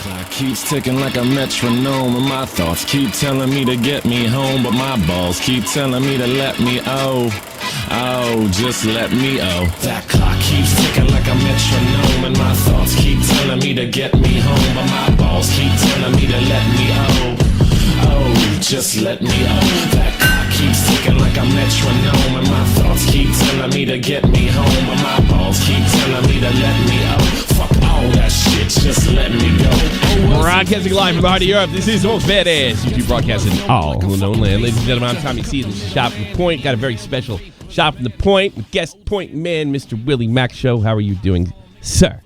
clock keeps ticking like a metronome, and my thoughts keep telling me to get me home, but my balls keep telling me to let me just let me That clock keeps ticking like a metronome, and my thoughts keep telling me to get me home, but my balls keep telling me to let me just let me That clock keeps ticking like a metronome, and my thoughts keep telling me to get me home, but my balls keep telling me to let me Fuck all that shit, just let me go. Broadcasting live from the heart of Europe, this is the most badass YouTube broadcasting all known land. Ladies and gentlemen, I'm Tommy C. This is Shop from the Point. Got a very special Shop from the Point with guest point man, Mr. WillMacShow. How are you doing, sir?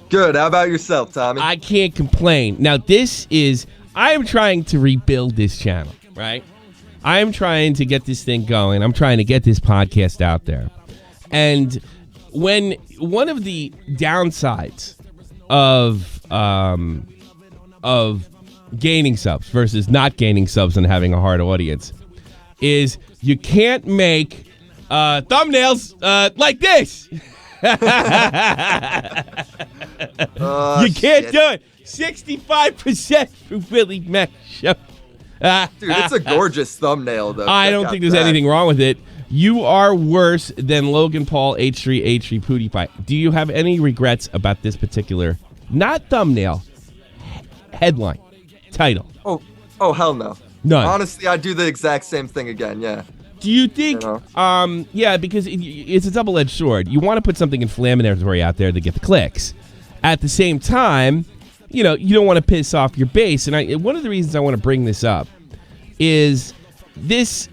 Good. How about yourself, Tommy? I can't complain. Now, I am trying to rebuild this channel, right? I am trying to get this thing going. I'm trying to get this podcast out there. And when one of the downsides of gaining subs versus not gaining subs and having a hard audience is you can't make thumbnails like this. You can't do it. 65% for WillMacShow. Dude, it's a gorgeous thumbnail, though. I don't think there's anything wrong with it. You are worse than Logan Paul, h3h3, PewDiePie. Do you have any regrets about this particular, not thumbnail, headline, title? Oh, hell no. None. Honestly, I'd do the exact same thing again, yeah. Do you think, yeah, because it's a double-edged sword. You want to put something inflammatory out there to get the clicks. At the same time, you don't want to piss off your base. And one of the reasons I want to bring this up is this,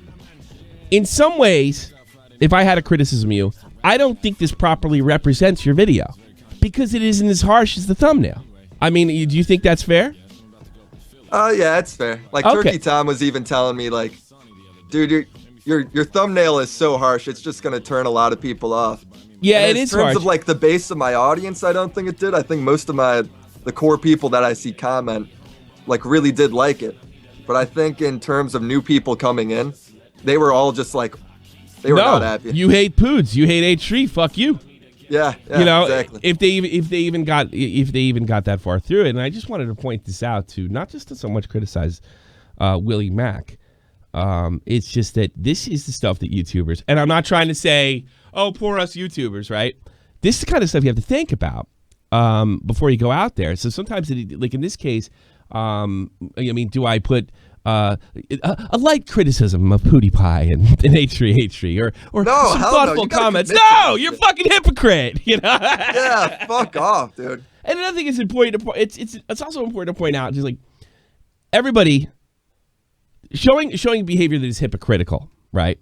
in some ways, if I had a criticism of you, I don't think this properly represents your video because it isn't as harsh as the thumbnail. I mean, do you think that's fair? Yeah, it's fair. Like, okay. Turkey Tom was even telling me, like, dude, your thumbnail is so harsh, it's just going to turn a lot of people off. Yeah, it is harsh. In terms of, like, the base of my audience, I don't think it did. I think most of the core people that I see comment, like, really did like it. But I think in terms of new people coming in, they were all just like, they were not happy. You hate Poods, you hate h3, fuck you. Yeah, exactly. if they even got that far through it. And I just wanted to point this out to not just to so much criticize Willie Mac. It's just that this is the stuff that YouTubers, and I'm not trying to say, oh, poor us YouTubers, right? This is the kind of stuff you have to think about before you go out there. So sometimes, like in this case, I mean, do I put a light criticism of PewDiePie and h3h3 or no, some thoughtful comments? No, you're a fucking hypocrite. Yeah, fuck off, dude. And another thing is important to point. It's also important to point out, just like everybody showing behavior that is hypocritical, right?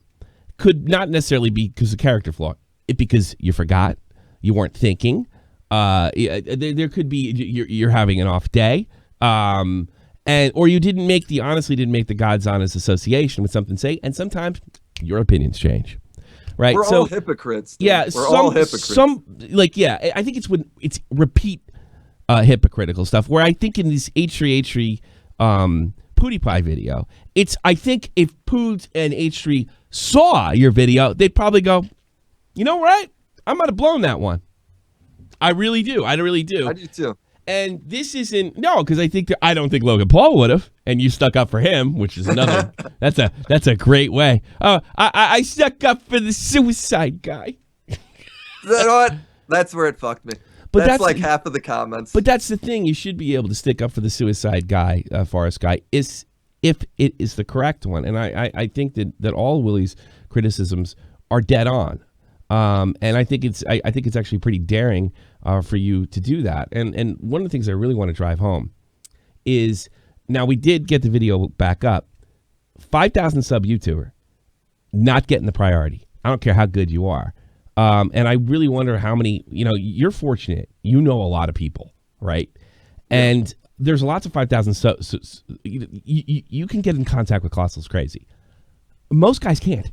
Could not necessarily be because of character flaw. It because you forgot, you weren't thinking. There could be you're having an off day. Or you honestly didn't make the God's honest association with something say, and sometimes your opinions change, right? We're all hypocrites. Dude. Yeah, we're all hypocrites. I think it's when it's repeat hypocritical stuff. Where I think in this h3h3 PewDiePie video, I think if Poods and h3 saw your video, they'd probably go, you know what? I might have blown that one. I really do. I do too. And this isn't because I don't think Logan Paul would have, and you stuck up for him, which is another. that's a great way. I stuck up for the suicide guy. You know what? That's where it fucked me. But that's like half of the comments. But that's the thing. You should be able to stick up for the suicide guy, forest guy, if it is the correct one. And I think that all Willie's criticisms are dead on. And I think it's actually pretty daring for you to do that. And one of the things I really want to drive home is, now we did get the video back up. 5,000 sub YouTuber, not getting the priority. I don't care how good you are. And I really wonder how many, you're fortunate. You know a lot of people, right? And there's lots of 5,000 subs. You can get in contact with Colossals crazy. Most guys can't.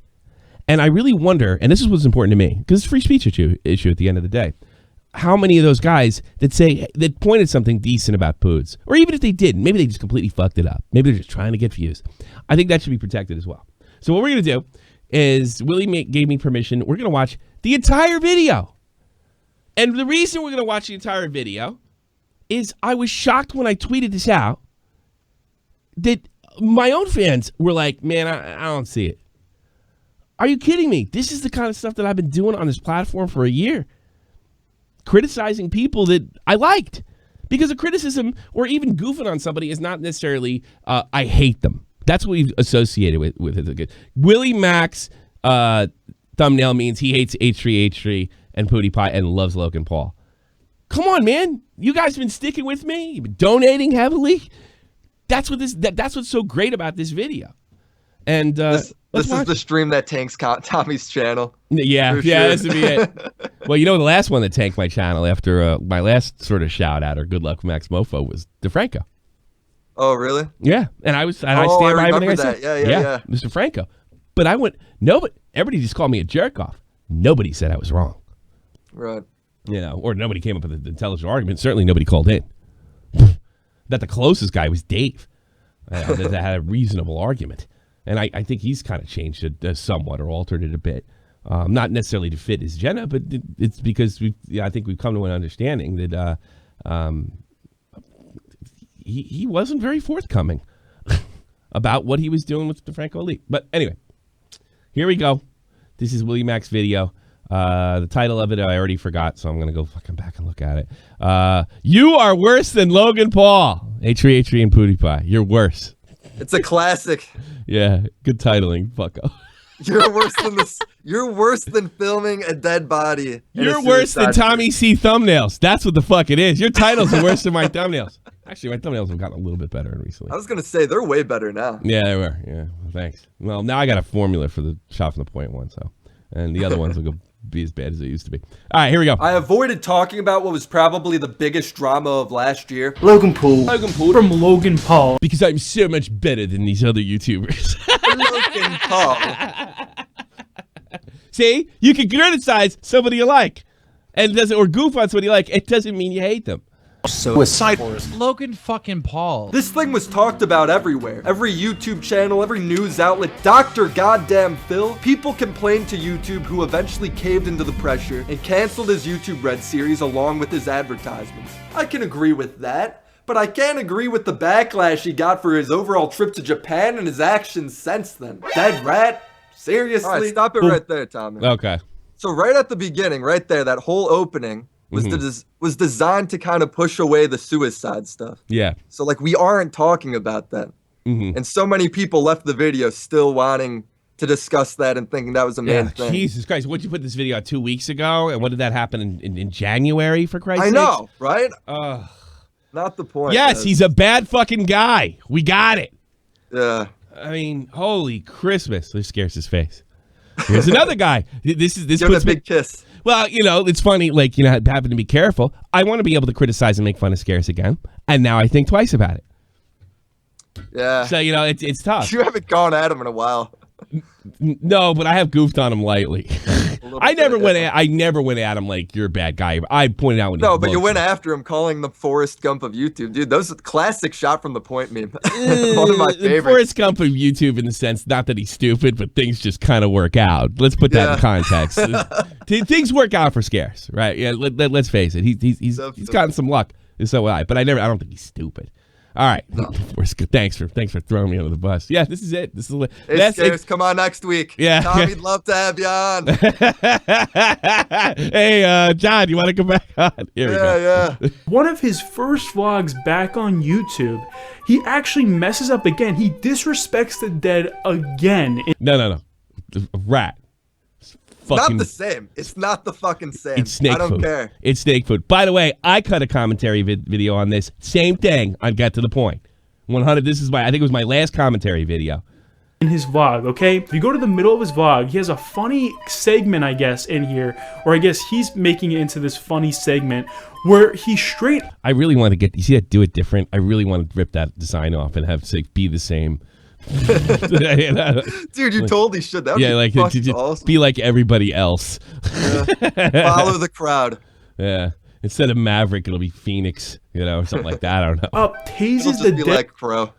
And I really wonder, and this is what's important to me, because it's a free speech issue at the end of the day, how many of those guys that pointed something decent about Poods, or even if they didn't, maybe they just completely fucked it up. Maybe they're just trying to get views. I think that should be protected as well. So what we're going to do is, Willie gave me permission. We're going to watch the entire video. And the reason we're going to watch the entire video is I was shocked when I tweeted this out that my own fans were like, man, I don't see it. Are you kidding me? This is the kind of stuff that I've been doing on this platform for a year. Criticizing people that I liked. Because a criticism or even goofing on somebody is not necessarily, I hate them. That's what we've associated with it. WillMac's thumbnail means he hates H3H3 and PewDiePie and loves Logan Paul. Come on, man. You guys have been sticking with me. You've been donating heavily. That's what's so great about this video. And this is the stream that tanks Tommy's channel. Yeah, this would be it. Well, you know, the last one that tanked my channel after my last sort of shout out or good luck Max Mofo was DeFranco. Oh, really? Yeah, and I stand by everything I said. Yeah, Mr. Franco. But I went, everybody just called me a jerk off. Nobody said I was wrong. Right. You know, or nobody came up with an intelligent argument. Certainly nobody called in. That the closest guy was Dave. That had a reasonable argument. And I think he's kind of changed it somewhat or altered it a bit. Not necessarily to fit his agenda, but it's because I think we've come to an understanding that he wasn't very forthcoming about what he was doing with the Franco Elite. But anyway, here we go. This is WillMac's video. The title of it I already forgot, so I'm going to go fucking back and look at it. You are worse than Logan Paul. H3H3 and PewDiePie. You're worse. It's a classic. Yeah, good titling, fucko. You're worse than this. You're worse than filming a dead body. You're worse than Tommy C thumbnails. That's what the fuck it is. Your titles are worse than my thumbnails. Actually, my thumbnails have gotten a little bit better recently. I was gonna say they're way better now. Yeah, they were. Yeah, thanks. Well, now I got a formula for the shot from the point one, and the other ones will be as bad as they used to be. All right, here we go. I avoided talking about what was probably the biggest drama of last year. Logan Paul from Logan Paul. Because I'm so much better than these other YouTubers. Logan Paul. See, you can criticize somebody you like, and or goof on somebody you like. It doesn't mean you hate them. Suicide. Logan fucking Paul. This thing was talked about everywhere. Every YouTube channel, every news outlet, Dr. Goddamn Phil. People complained to YouTube, who eventually caved into the pressure and canceled his YouTube Red series along with his advertisements. I can agree with that, but I can't agree with the backlash he got for his overall trip to Japan and his actions since then. Dead rat? Seriously? All right, stop it right there, Tommy. Okay. So right at the beginning, right there, that whole opening was designed to kind of push away the suicide stuff. Yeah. So like we aren't talking about that. And so many people left the video still wanting to discuss that and thinking that was a main thing. Jesus Christ. What did you put this video out 2 weeks ago? And what did that happen in January, for Christ's sake? I know, right? Not the point. Yes, he's a bad fucking guy. We got it. Yeah. I mean, holy Christmas. This scares his face. Here's another guy. This Give him a big kiss. Well, you know, it's funny, like, you know, having to be careful. I want to be able to criticize and make fun of Scarce again, and now I think twice about it. Yeah. So, you know, it's tough. You haven't gone at him in a while. No, but I have goofed on him lightly. I never went at him like, you're a bad guy. I pointed out when he No, but you went after him, calling the Forrest Gump of YouTube. Dude, those are classic shot from the point meme. One of my favorites. Forrest Gump of YouTube in the sense, not that he's stupid, but things just kind of work out. Let's put that in context. Things work out for Scarce, right? Yeah, let's face it. He's gotten some luck. So but I don't think he's stupid. All right. Thanks for throwing me under the bus. Yeah, this is it. Hey, Scarce, come on next week. Yeah. Tommy'd love to have you on. Hey, John, you want to come back on? Here we go. Yeah. One of his first vlogs back on YouTube, he actually messes up again. He disrespects the dead again. No. Rat. Not the same. It's not the fucking same. It's snake food. I don't care. It's snake food. By the way, I cut a commentary video on this. Same thing on Get to the Point. 100. This is I think it was my last commentary video. In his vlog, okay? If you go to the middle of his vlog, he has a funny segment, I guess, in here, or I guess he's making it into this funny segment where he straight. I really want to get. You see that? Do it different. I really want to rip that design off and have it be the same. Dude, you totally should. That would be fucking awesome. Be like everybody else. Follow the crowd. Yeah. Instead of Maverick, it'll be Phoenix, you know, or something like that. I don't know. Tases the dead. Like Crow.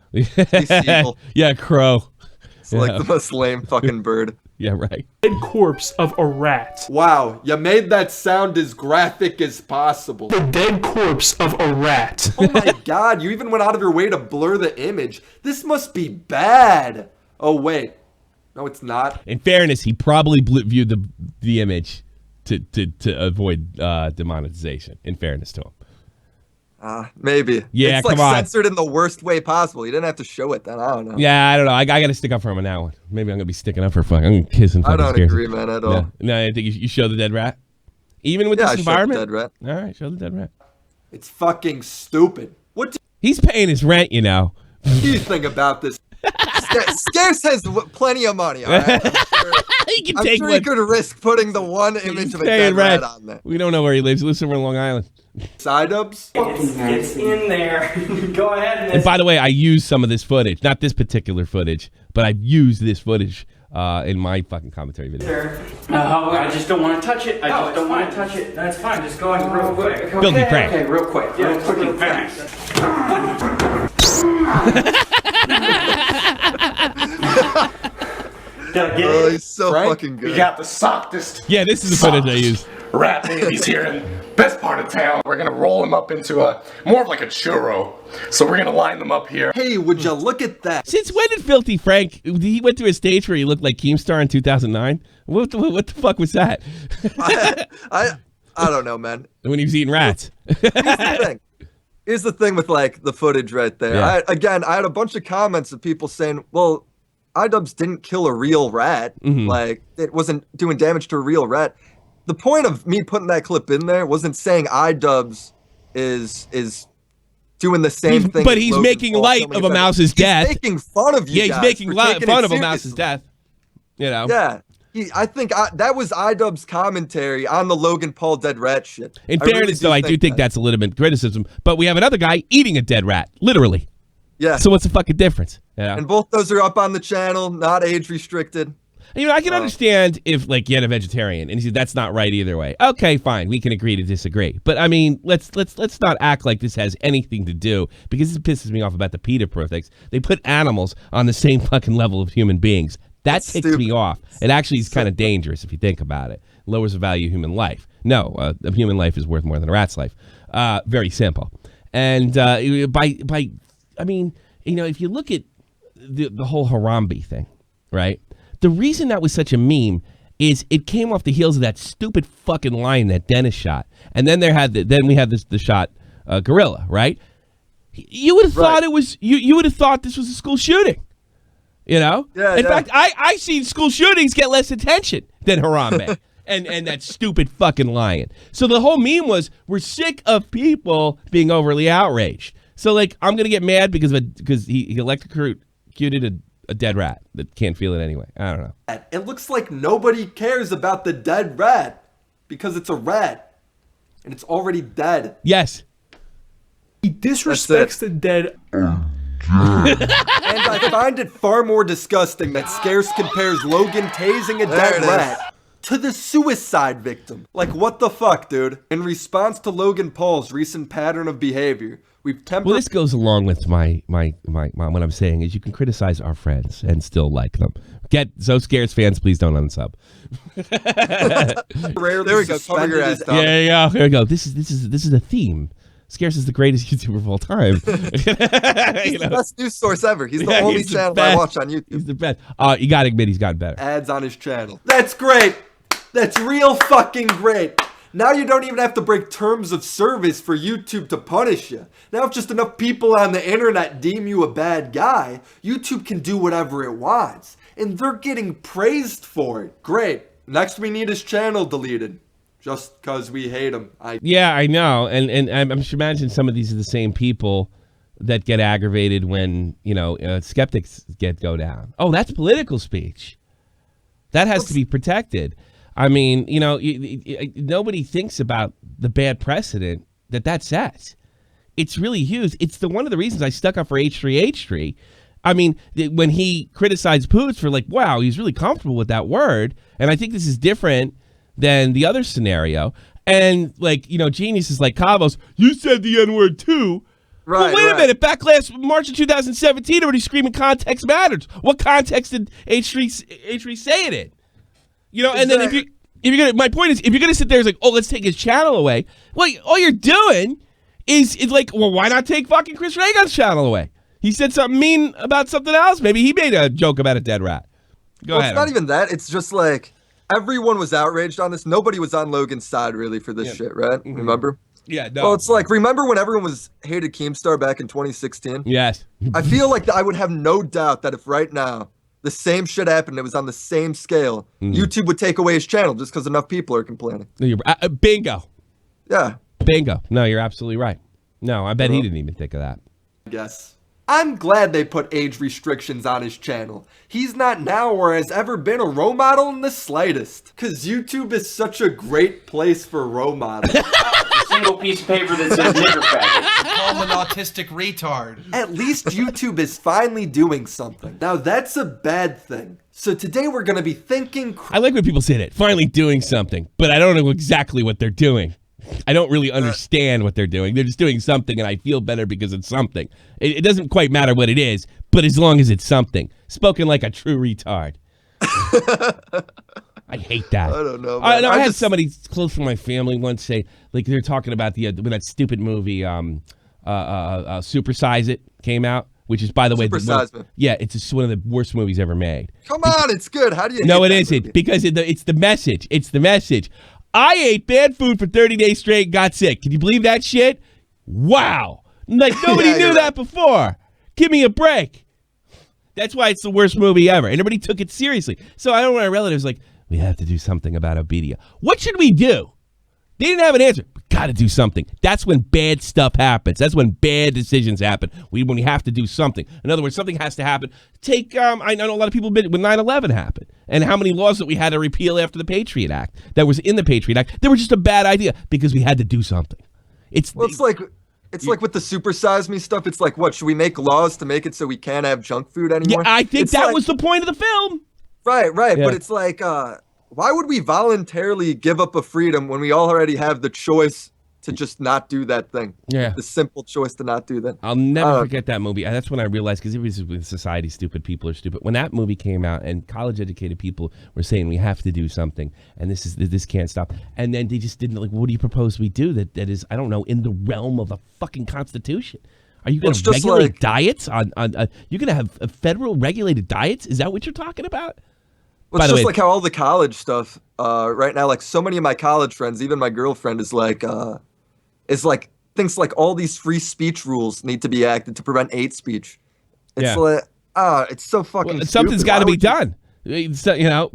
Yeah, Crow. It's like the most lame fucking bird. Yeah, right. Dead corpse of a rat. Wow, you made that sound as graphic as possible. The dead corpse of a rat. Oh my god, you even went out of your way to blur the image. This must be bad. Oh wait. No, it's not. In fairness, he probably viewed the image to avoid demonetization, in fairness to him. Maybe. Yeah, it's like come on. censored in the worst way possible. You didn't have to show it then. I don't know. Yeah, I don't know. I got to stick up for him on that one. Maybe I'm going to be sticking up for fuck. I'm going to kiss him. I don't agree, man, at all. No, I think you show the dead rat. Even with Yeah, this I showed the environment? dead rat. All right, show the dead rat. It's fucking stupid. What do He's paying his rent, you know. you think about this? Scarce has plenty of money, all right? He can I'm take sure one. he could risk putting the one image of a Paying dead rat rent. on there. We don't know where he lives. He lives somewhere on Long Island. Idubbbz? It's in there. Go ahead And by the way, I used some of this footage. Not this particular footage, but I've used this footage in my fucking commentary video. I just don't want to touch it. I just don't want to touch it. That's fine. Just go ahead real quick. Filthy prank. Okay, real quick. Real quick and fast. Get Oh, it? he's so Frank, fucking good. We got the softest Yeah, this is the footage I used. rat babies here in best part of town. We're gonna roll them up into more of like a churro. So we're gonna line them up here. Hey, would you look at that? Since when did Filthy Frank, he went through a stage where he looked like Keemstar in 2009? What the fuck was that? I don't know, man. When he was eating rats. Here's the thing with like the footage right there. Yeah. I had a bunch of comments of people saying, well, Idubbbz didn't kill a real rat. Like, it wasn't doing damage to a real rat. The point of me putting that clip in there wasn't saying Idubbbz is doing the same thing. But as he's Logan making Paul light filming of a better. mouse's death. He's making fun of you. Yeah, he's guys making for taking fun it of a mouse's seriously. death. You know? Yeah. I think that was Idubbbz commentary on the Logan Paul dead rat shit. In I really fairness, though, I do think that's a legitimate criticism. But we have another guy eating a dead rat, literally. Yeah. So what's the fucking difference? You know? And both those are up on the channel, not age restricted. You know, I can understand if, like, you had a vegetarian and he said that's not right either way. Okay, fine, we can agree to disagree. But I mean, let's not act like this has anything to do, because this pisses me off about the PETA protest. They put animals on the same fucking level of human beings. That That's ticks stupid. me off. It actually is kind of dangerous if you think about it. Lowers the value of human life. No, a human life is worth more than a rat's life. Very simple. And I mean, you know, if you look at the whole Harambe thing, right? The reason that was such a meme is it came off the heels of that stupid fucking line that Dennis shot, and then we had the shot Gorilla, right? You would have thought it was you would have thought this was a school shooting, you know? Yeah. In fact, I seen school shootings get less attention than Harambe. And that stupid fucking lion. So the whole meme was, we're sick of people being overly outraged. So like, I'm gonna get mad because he electrocuted a dead rat that can't feel it anyway. I don't know. It looks like nobody cares about the dead rat because it's a rat and it's already dead. Yes. He disrespects the dead. And I find it far more disgusting that Scarce compares Logan tasing a There dead it is. rat to the suicide victim. Like, what the fuck, dude? In response to Logan Paul's recent pattern of behavior, we've Well, this goes along with my what I'm saying is you can criticize our friends and still like them. So Scares fans, please don't unsub. rarely There we go. Cover your ass, Tom. Yeah. Here we go. This is a theme. Scarce is the greatest YouTuber of all time. He's the best news source ever. He's the only he's the channel I best. watch on YouTube. He's the best. You gotta admit he's gotten better. ads on his channel. That's great. That's real fucking great. Now you don't even have to break terms of service for YouTube to punish you. Now if just enough people on the internet deem you a bad guy, YouTube can do whatever it wants. And they're getting praised for it. Great. Next we need his channel deleted. Just cause we hate him. Yeah, I know, and I'm sure imagine some of these are the same people that get aggravated when skeptics go down. Oh, that's political speech. That has to be protected. I mean, nobody thinks about the bad precedent that sets. It's really huge. It's one of the reasons I stuck up for h3h3. I mean, when he criticized Poots for like, wow, he's really comfortable with that word, and I think this is different than the other scenario. And like, geniuses like Cavos, you said the N-word too. Right. Well, wait a minute. Back last March of 2017, everybody screaming context matters. What context did H3 say it in? You know, and then if you're gonna, my point is, if you're gonna sit there and like, oh, let's take his channel away. Well, all you're doing is like, well, why not take fucking Chris Reagan's channel away? He said something mean about something else. Maybe he made a joke about a dead rat. Go ahead. It's not even that. It's just like everyone was outraged on this. Nobody was on Logan's side really for this shit, right? Mm-hmm. Remember? Yeah, no. Well, it's like, remember when everyone was hated Keemstar back in 2016? Yes. I feel like I would have no doubt that if right now the same shit happened, it was on the same scale, YouTube would take away his channel just because enough people are complaining. Bingo. Yeah. Bingo. No, you're absolutely right. No, I bet he didn't even think of that. I guess. I'm glad they put age restrictions on his channel. He's not now or has ever been a role model in the slightest. Cause YouTube is such a great place for role models. A single piece of paper that says nigger faggot. Call him an autistic retard. At least YouTube is finally doing something. Now that's a bad thing. So today we're gonna be thinking. I like when people say that, finally doing something, but I don't know exactly what they're doing. I don't really understand what they're doing. They're just doing something, and I feel better because it's something. It doesn't quite matter what it is, but as long as it's something. Spoken like a true retard. I hate that. I don't know, I man. had somebody close from my family once say, like, they're talking about when that stupid movie, Supersize It came out, which is, by the way, it's one of the worst movies ever made. Come on, it's good. How do you? No, it isn't, because it's the message. It's the message. I ate bad food for 30 days straight and got sick. Can you believe that shit? Wow. Like, nobody knew that before. Give me a break. That's why it's the worst movie ever. And everybody took it seriously. So I don't want our relatives like, we have to do something about obesity. What should we do? They didn't have an answer. We got to do something. That's when bad stuff happens. That's when bad decisions happen. When we have to do something. In other words, something has to happen. Take, I know a lot of people when 9/11 happened, and how many laws that we had to repeal after the Patriot Act that was in the Patriot Act. They were just a bad idea because we had to do something. It's like with the Super Size Me stuff. It's like, what, should we make laws to make it so we can't have junk food anymore? Yeah, I think that was the point of the film. Right. Yeah. But it's like, why would we voluntarily give up a freedom when we already have the choice to just not do that thing? Yeah. The simple choice to not do that. I'll never forget that movie. That's when I realized, because it was with society stupid, people are stupid. When that movie came out and college-educated people were saying we have to do something and this can't stop. And then they just didn't, like, what do you propose we do that is, I don't know, in the realm of the fucking Constitution? Are you going to regulate diets? You're going to have federal regulated diets? Is that what you're talking about? Well, it's just like how all the college stuff right now, like so many of my college friends, even my girlfriend is like thinks like all these free speech rules need to be acted to prevent hate speech. It's like, it's so fucking something's got to be done. So, you know,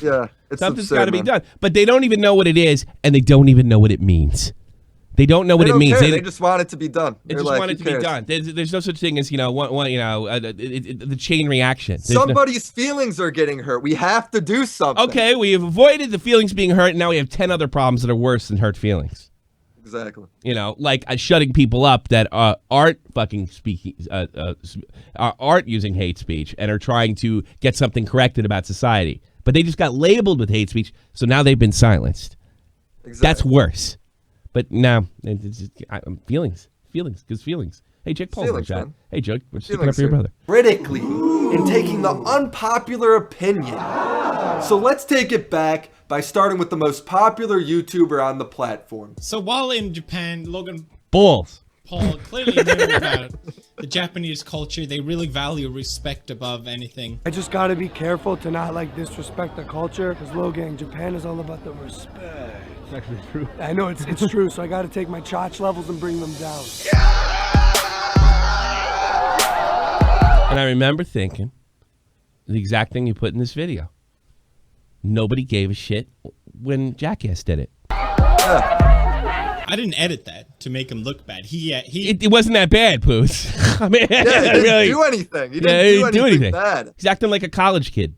yeah, it's something's got to be done. But they don't even know what it is, and they don't even know what it means. They don't know what it means. They just want it to be done. They just want it to be done. There's no such thing as, the chain reaction. Somebody's feelings are getting hurt. We have to do something. Okay, we have avoided the feelings being hurt, and now we have 10 other problems that are worse than hurt feelings. Exactly. You know, like shutting people up that aren't fucking speaking, aren't using hate speech and are trying to get something corrected about society. But they just got labeled with hate speech, so now they've been silenced. Exactly. That's worse. But now, feelings. Hey, Jake Paul's in the chat. Hey, Jake, we're sticking up for your brother. Critically, and taking the unpopular opinion. So let's take it back by starting with the most popular YouTuber on the platform. So while in Japan, Logan Paul clearly knew about the Japanese culture. They really value respect above anything. I just gotta be careful to not disrespect the culture, because Logan, Japan is all about the respect. It's actually true. I know it's true, so I gotta take my chotch levels and bring them down. And I remember thinking the exact thing you put in this video. Nobody gave a shit when Jackass did it. I didn't edit that to make him look bad. It wasn't that bad, Poos. I mean, he didn't do anything. He didn't do anything bad. He's acting like a college kid.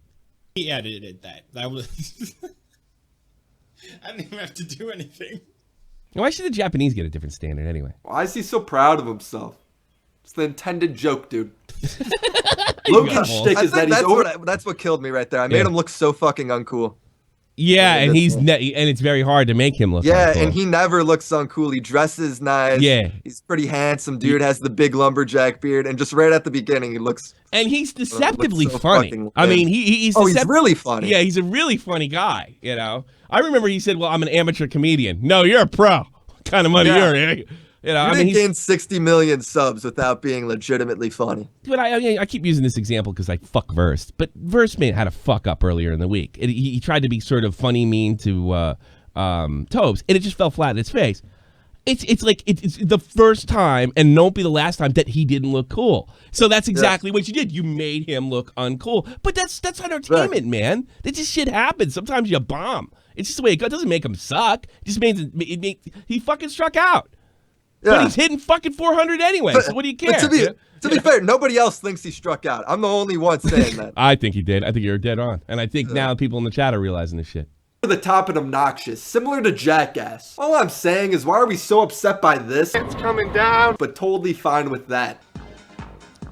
He edited that. That was. I didn't even have to do anything. Why should the Japanese get a different standard anyway? Why is he so proud of himself? It's the intended joke, dude. Logan's shtick is that he's over. That's what killed me right there. I made him look so fucking uncool. Yeah, and it's very hard to make him look. Yeah, uncool. and he never looks uncool. He dresses nice. Yeah, he's pretty handsome, dude. Has the big lumberjack beard, and just right at the beginning, he looks. And he's deceptively so funny. I mean, he's really funny. Yeah, he's a really funny guy. You know, I remember he said, "Well, I'm an amateur comedian." No, you're a pro. What kind of money you're in? You know, I mean, he gained 60 million subs without being legitimately funny. But I keep using this example because fuck Versts. But Versts had a fuck up earlier in the week. He tried to be sort of funny, mean to Tobes, and it just fell flat in its face. It's the first time, and won't be the last time, that he didn't look cool. So that's exactly what you did. You made him look uncool. But that's entertainment, man. That just shit happens. Sometimes you bomb. It's just the way it goes. It doesn't make him suck. It just means he fucking struck out. Yeah. But he's hitting fucking 400 anyway, so what do you care? But to be fair, nobody else thinks he struck out. I'm the only one saying that. I think he did. I think you're dead on. And I think now people in the chat are realizing this shit. The top and obnoxious, similar to Jackass. All I'm saying is, why are we so upset by this? It's coming down. But totally fine with that.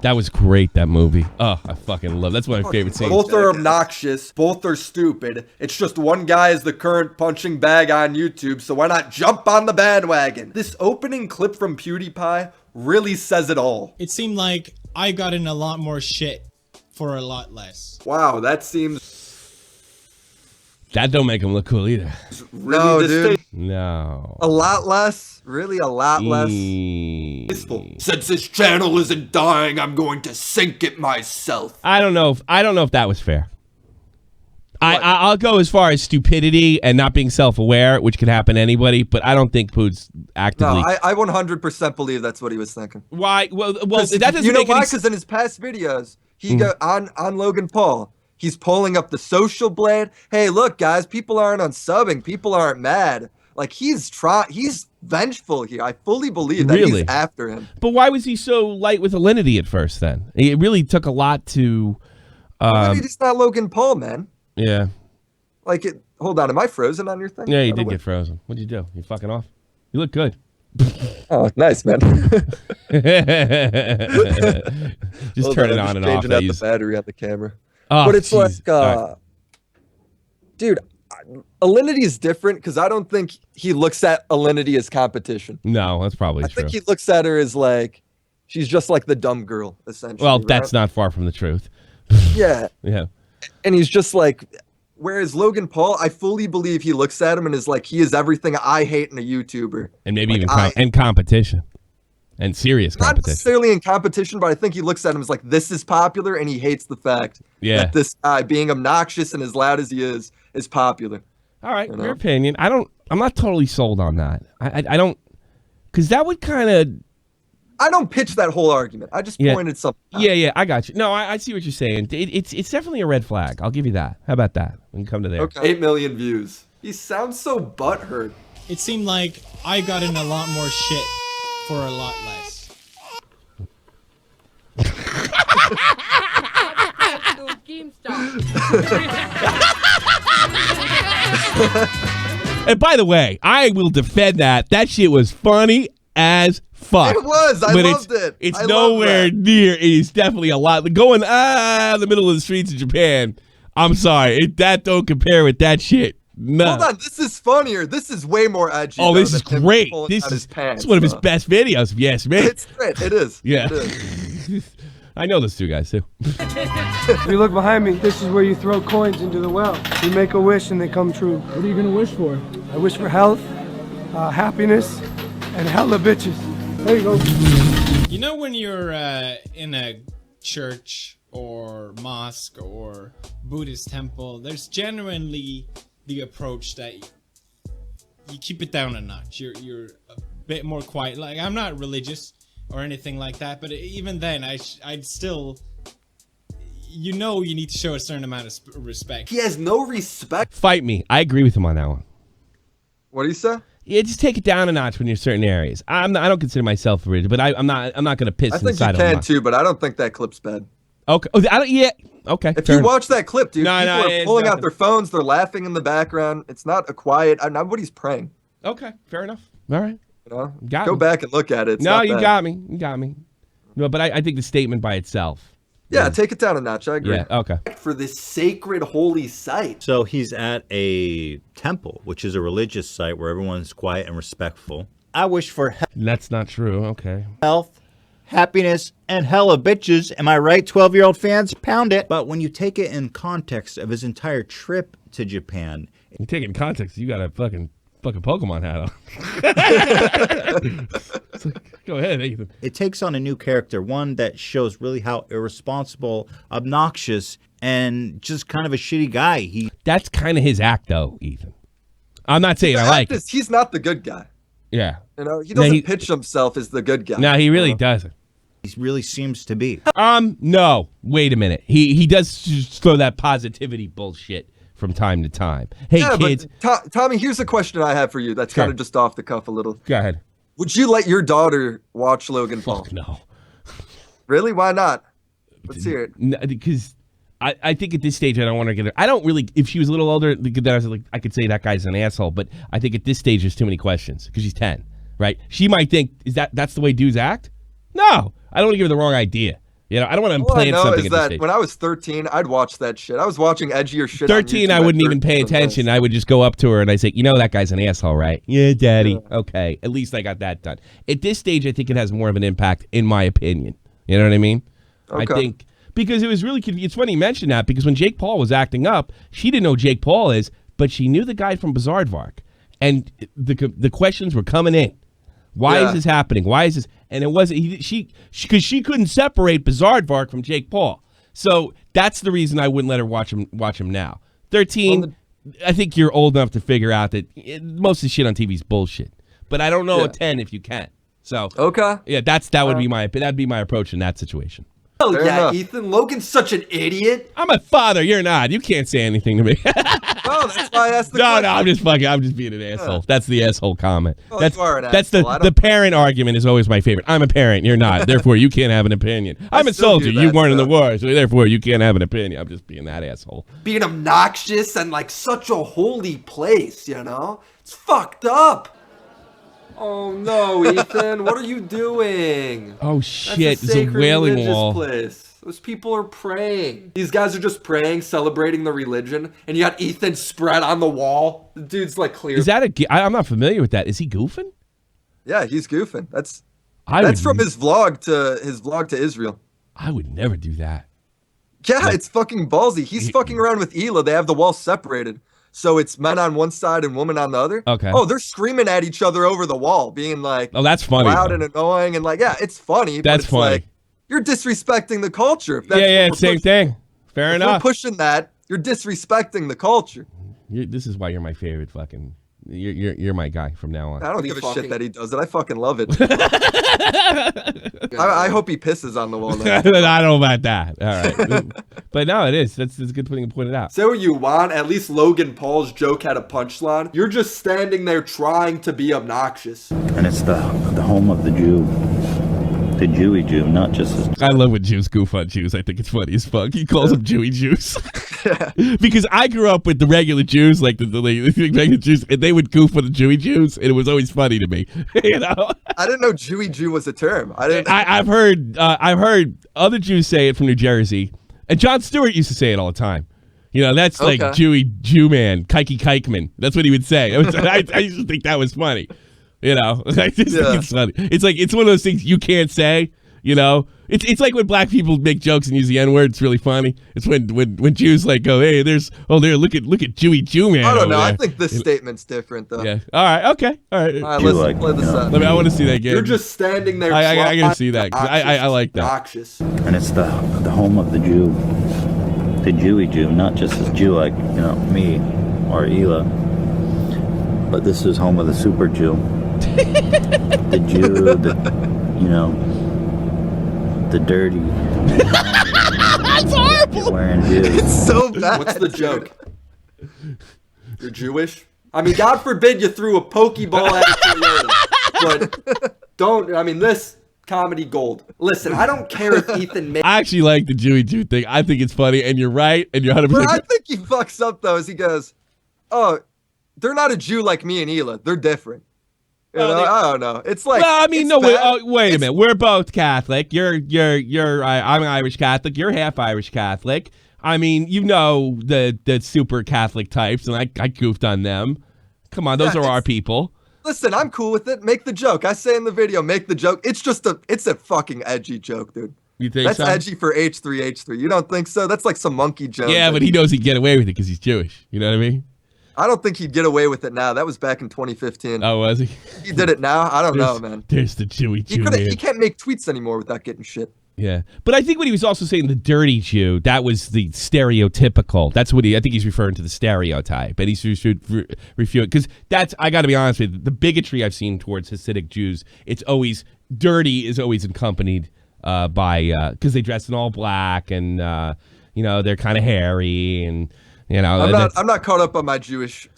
That was great, that movie. Oh, I fucking love it. That's one of my favorite scenes. Both are obnoxious. Both are stupid. It's just one guy is the current punching bag on YouTube, so why not jump on the bandwagon? This opening clip from PewDiePie really says it all. It seemed like I got in a lot more shit for a lot less. Wow, that seems... That don't make him look cool either. Really no, dude. No. A lot less? Really, a lot less? Since this channel isn't dying, I'm going to sink it myself. I don't know if that was fair. I'll go as far as stupidity and not being self-aware, which could happen to anybody, but I don't think Poods actively... No, I 100% believe that's what he was thinking. Why? Well, that doesn't make You know why? Because in his past videos, he got on Logan Paul, he's pulling up the social blade. Hey, look, guys, people aren't unsubbing. People aren't mad. Like, he's vengeful here. I fully believe that he's after him. But why was he so light with Alinity at first, then? It really took a lot to... Alinity's not Logan Paul, man. Yeah. Like, hold on, am I frozen on your thing? Yeah, you did get frozen. What'd you do? You fucking off? You look good. Oh, nice, man. Just turn it on and off. Changing out the battery on the camera. Oh, but it's geez. like, dude, Alinity is different because I don't think he looks at Alinity as competition. No, that's probably true. I think he looks at her as like, she's just like the dumb girl, essentially. Well, that's not far from the truth. Yeah. Yeah. And he's just like, whereas Logan Paul, I fully believe he looks at him and is like, he is everything I hate in a YouTuber. And maybe even in competition. And serious competition. Not necessarily in competition, but I think he looks at him as like, this is popular, and he hates the fact that this guy, being obnoxious and as loud as he is popular. All right, your opinion. I'm not totally sold on that. I don't, because that would kind of... I don't pitch that whole argument. I just pointed something out. Yeah, I got you. No, I see what you're saying. It's definitely a red flag. I'll give you that. How about that? We can come to there. Okay. 8 million views. He sounds so butthurt. It seemed like I got in a lot more shit for a lot less. And by the way, I will defend that. That shit was funny as fuck. It was. I loved it. It's nowhere near. It is definitely a lot. Going in the middle of the streets of Japan. I'm sorry. That don't compare with that shit. No. Hold on. This is funnier. This is way more edgy. Oh, this is great. This is one of his best videos. Yes, man. It's great. It is. Yeah. It is. I know those two guys too. If you look behind me, this is where you throw coins into the well. You make a wish and they come true. What are you gonna wish for? I wish for health, happiness, and hella bitches. There you go. You know when you're in a church or mosque or Buddhist temple, there's genuinely the approach that you keep it down a notch. You're a bit more quiet. Like, I'm not religious or anything like that, but even then, I'd still, you need to show a certain amount of respect. He has no respect. Fight me. I agree with him on that one. What do you say? Yeah, just take it down a notch when you're in certain areas. I don't consider myself religious, but I'm not going to piss inside of him. I think you can too, but I don't think that clip's bad. Okay. Okay. If you watch that clip, dude, people are pulling out nothing. their phones. They're laughing in the background. It's not a quiet. Nobody's praying. Okay. Fair enough. All right. You know, Got go me. back and look at it. It's no, not you bad. got me. You got me. No, but I think the statement by itself Yeah, take it down a notch. I agree. Yeah, okay. For this sacred holy site. So he's at a temple, which is a religious site where everyone's quiet and respectful. I wish for That's not true. Okay. health, happiness, and hella bitches. Am I right, 12-year-old fans? Pound it. But when you take it in context of his entire trip to Japan, You take it in context, you got a fucking Pokemon hat on. It's like, go ahead, Ethan. it takes on a new character, one that shows really how irresponsible, obnoxious, and just kind of a shitty guy. That's kind of his act, though, Ethan. I'm not saying I like it. He's not the good guy. Yeah. You know, he doesn't pitch himself as the good guy. No, he really doesn't. He really seems to be. No. Wait a minute. He does just throw that positivity bullshit from time to time. Hey, yeah, kids. But Tommy, here's a question I have for you that's kind of just off the cuff a little. Go ahead. Would you let your daughter watch Logan Paul? Fuck no. Really? Why not? Let's hear it. No, because I think at this stage I don't want to get her. I don't really. If she was a little older, then I was like, I could say that guy's an asshole. But I think at this stage there's too many questions because she's 10, right? She might think that's the way dudes act. No, I don't want to give her the wrong idea. You know, I don't want to implant something at this stage. When I was 13, I'd watch that shit. I was watching Edgy or shit. 13, I wouldn't even pay attention. I would just go up to her and I say, you know, that guy's an asshole, right? Yeah, daddy. Yeah. Okay. At least I got that done. At this stage, I think it has more of an impact, in my opinion. You know what I mean? Okay. I think, because it was really, it's funny you mentioned that, because when Jake Paul was acting up, she didn't know who Jake Paul is, but she knew the guy from Bizarrevark. And the questions were coming in. Why is this happening? Why is this? And it wasn't because she couldn't separate Bizarrevark from Jake Paul. So that's the reason I wouldn't let her watch him now. 13, I think you're old enough to figure out that most of the shit on TV is bullshit. But I don't know a 10 if you can. So yeah, that'd be my approach in that situation. Oh yeah, Ethan. Logan's such an idiot. I'm a father. You're not. You can't say anything to me. No, that's why I asked the question. No, I'm just fucking. I'm just being an asshole. That's the asshole comment. Well, that's asshole. the parent argument is always my favorite. I'm a parent. You're not. Therefore, you can't have an opinion. I'm a soldier. You weren't in the war, so therefore you can't have an opinion. I'm just being that asshole. Being obnoxious and like such a holy place, you know? It's fucked up. Oh no, Ethan! What are you doing? Oh shit! It's a wailing wall. Place. Those people are praying. These guys are just praying, celebrating the religion, and you got Ethan spread on the wall. The dude's like clear. Is that I'm not familiar with that. Is he goofing? Yeah, he's goofing. That's from his vlog to Israel. I would never do that. Yeah, it's fucking ballsy. He's fucking around with E.O.H. They have the wall separated. So it's men on one side and women on the other. Okay. Oh, they're screaming at each other over the wall, being like, "Oh, that's funny." Loud and annoying, and like, yeah, it's funny. That's but it's funny. Like, you're disrespecting the culture. If that's yeah, same thing. Fair enough. We're pushing that. You're disrespecting the culture. This is why you're my favorite fucking. You're my guy from now on. I don't give a shit that he does it. I fucking love it. I hope he pisses on the wall now. I don't know about that. All right. But no, it is. That's good to point it out. Say what you want. At least Logan Paul's joke had a punchline. You're just standing there trying to be obnoxious. And it's the home of the Jew. The Jewy Jew, not just his... I love when Jews goof on Jews. I think it's funny as fuck. He calls them Jewy Juice. Because I grew up with the regular Jews, like the regular Jews, and they would goof on the Jewy Jews, and it was always funny to me. You know? I didn't know Jewy Jew was a term. I've heard other Jews say it from New Jersey, and Jon Stewart used to say it all the time. You know, that's like Jewy Jew man, Kikey Kikeman. That's what he would say. I used to think that was funny. You know, I just think it's funny. It's like, it's one of those things you can't say, you know. It's like when black people make jokes and use the N-word. It's really funny. It's when Jews like go, hey, look at Jewy Jew man. I don't know. I think this statement's different though. Yeah. All right. Okay. All right. Let's play this up. I want to see that game. You're just standing there. I gotta see that. I like that. Obnoxious. And it's the home of the Jew. The Jewy Jew, not just his Jew like, you know, me or Hila. But this is home of the super Jew. The Jew, you know, the dirty. That's horrible. Wearing Jews. It's so bad. What's the joke? You're Jewish? I mean, God forbid you threw a Pokeball at Toyota. But don't, I mean, this comedy gold. Listen, I don't care if Ethan made... I actually like the Jewy Jew thing. I think it's funny, and you're right, and you're 100%. But I think he fucks up, though, as he goes, oh, they're not a Jew like me and Hila. They're different. You know, I don't know. It's like, well, I mean, it's no, bad. wait a minute. We're both Catholic. I'm Irish Catholic. You're half Irish Catholic. I mean, you know the super Catholic types, and I goofed on them. Come on, those are our people. Listen, I'm cool with it. Make the joke. I say in the video, make the joke. It's a fucking edgy joke, dude. You think that's so? edgy for H3H3. You don't think so? That's like some monkey joke. Yeah, but he knows he'd get away with it because he's Jewish. You know what I mean? I don't think he'd get away with it now. That was back in 2015. Oh, was he? He did it now? I don't know, man. There's the Jewy Jew, man. He can't make tweets anymore without getting shit. Yeah, but I think when he was also saying the dirty Jew, that was the stereotypical. That's what I think he's referring to, the stereotype. And he's refuting, because that's, I got to be honest with you, the bigotry I've seen towards Hasidic Jews, it's always, dirty is always accompanied by, because they dress in all black and, you know, they're kind of hairy and, you know. I'm not caught up on my Jewish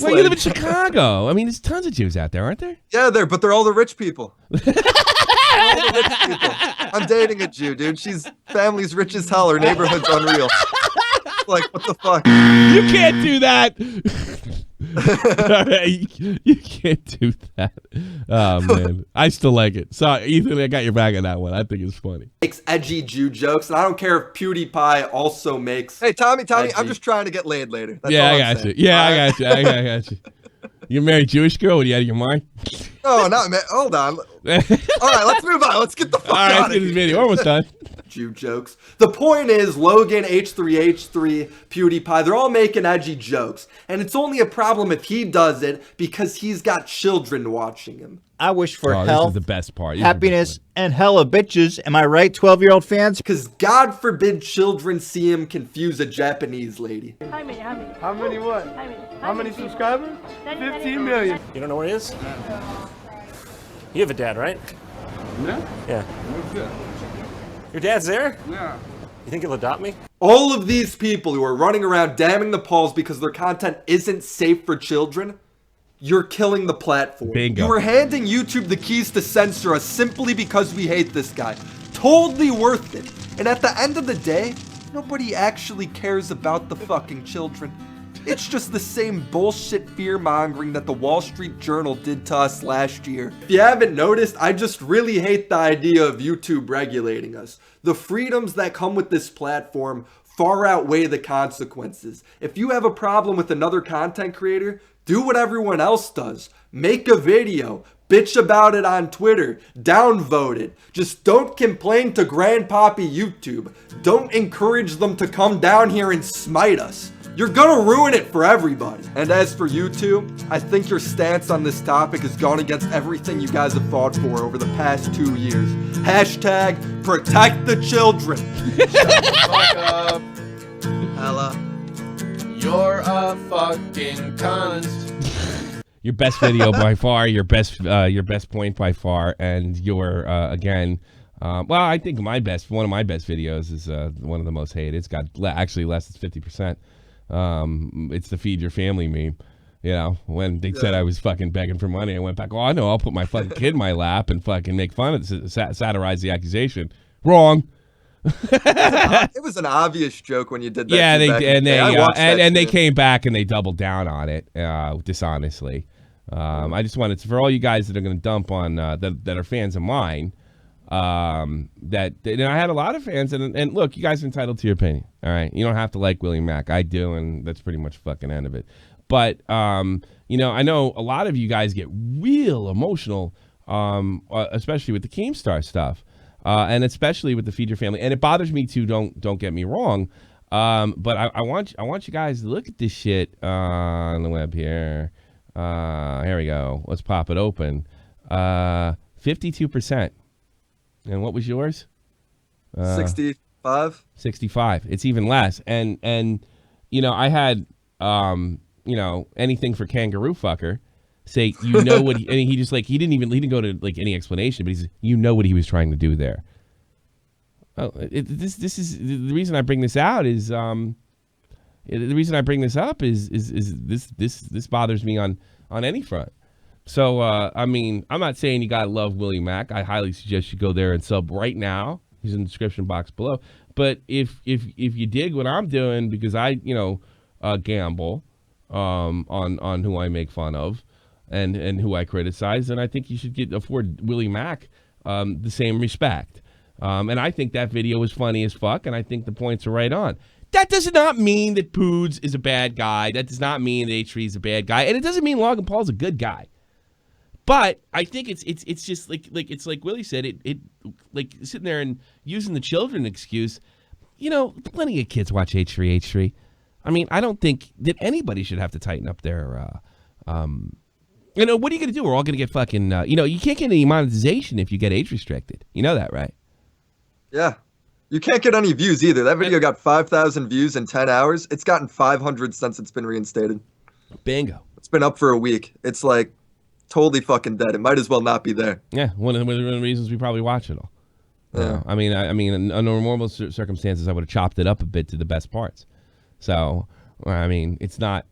Well, you live in Chicago. I mean, there's tons of Jews out there, aren't there? Yeah, but they're all the rich people. All the rich people. I'm dating a Jew, dude. She's family's rich as hell. Her neighborhood's unreal. Like, what the fuck? You can't do that. You can't do that. Oh, man. I still like it. So, Ethan, I got your back on that one. I think it's funny. Makes edgy Jew jokes, and I don't care if PewDiePie also makes. Hey, Tommy, edgy. I'm just trying to get laid later. That's Yeah, all I I'm got you. saying. Yeah, All I got you. I got you. You married a Jewish girl? What, are you out of your mind? Oh, no, man. Hold on. All right, let's move on. Let's get the fuck All right, out let's of get this video. We're almost done. Jew jokes. The point is, Logan, H3H3, PewDiePie, they're all making edgy jokes. And it's only a problem if he does it because he's got children watching him. I wish for This health, is the best part. happiness, and hella bitches. Am I right, 12-year-old fans? Because God forbid children see him confuse a Japanese lady. How many what? How many subscribers? 15 million. You don't know where he is? You have a dad, right? Yeah? Yeah. Your dad's there? Yeah. You think he'll adopt me? All of these people who are running around damning the polls because their content isn't safe for children, you're killing the platform. Bingo. You are handing YouTube the keys to censor us simply because we hate this guy. Totally worth it. And at the end of the day, nobody actually cares about the fucking children. It's just the same bullshit fear-mongering that the Wall Street Journal did to us last year. If you haven't noticed, I just really hate the idea of YouTube regulating us. The freedoms that come with this platform far outweigh the consequences. If you have a problem with another content creator, do what everyone else does. Make a video. Bitch about it on Twitter. Downvote it. Just don't complain to Grandpappy YouTube. Don't encourage them to come down here and smite us. You're gonna ruin it for everybody. And as for you two, I think your stance on this topic has gone against everything you guys have fought for over the past 2 years. Hashtag protect the children. Shut the fuck up. Hella. You're a fucking cunt. Your best video by far, your best point by far, and your again, well, I think one of my best videos is one of the most hated. It's got actually less than 50%. It's the feed your family meme. You know, when they said I was fucking begging for money, I went back, oh, I know, I'll put my fucking kid in my lap and fucking make fun of it, satirize the accusation. Wrong. It was an obvious joke when you did that. Yeah, they they came back and they doubled down on it, dishonestly. I just wanted to, for all you guys that are going to dump on that are fans of mine, that I had a lot of fans, and look, you guys are entitled to your opinion. All right, you don't have to like Willie Mac. I do, and that's pretty much the fucking end of it. But you know, I know a lot of you guys get real emotional, especially with the Keemstar stuff. And especially with the Feed Your Family, and it bothers me too. Don't get me wrong, but I want you guys to look at this shit on the web here. Here we go. Let's pop it open. 52%. And what was yours? 65. 65. It's even less. And you know, I had you know, anything for kangaroo fucker. Say, you know what, and he just like, he didn't go to like any explanation, but he says, you know what he was trying to do there. Oh, this is the reason I bring this out is the reason I bring this up is this bothers me on any front. So I mean, I'm not saying you gotta love Willie Mac. I highly suggest you go there and sub right now. He's in the description box below. But if you dig what I'm doing, because I gamble on who I make fun of. and who I criticize, and I think you should afford Willie Mac the same respect. And I think that video was funny as fuck, and I think the points are right on. That does not mean that Poods is a bad guy. That does not mean that H3 is a bad guy, and it doesn't mean Logan Paul's a good guy. But I think it's just like it's like Willie said, it like sitting there and using the children excuse. You know, plenty of kids watch H3H3. I mean, I don't think that anybody should have to tighten up their. You know, what are you going to do? We're all going to get fucking. You know, you can't get any monetization if you get age restricted. You know that, right? Yeah. You can't get any views either. That video got 5,000 views in 10 hours. It's gotten 500 since it's been reinstated. Bingo. It's been up for a week. It's like totally fucking dead. It might as well not be there. Yeah, one of the reasons we probably watch it all. Yeah. I mean, under normal circumstances, I would have chopped it up a bit to the best parts. So, I mean, it's not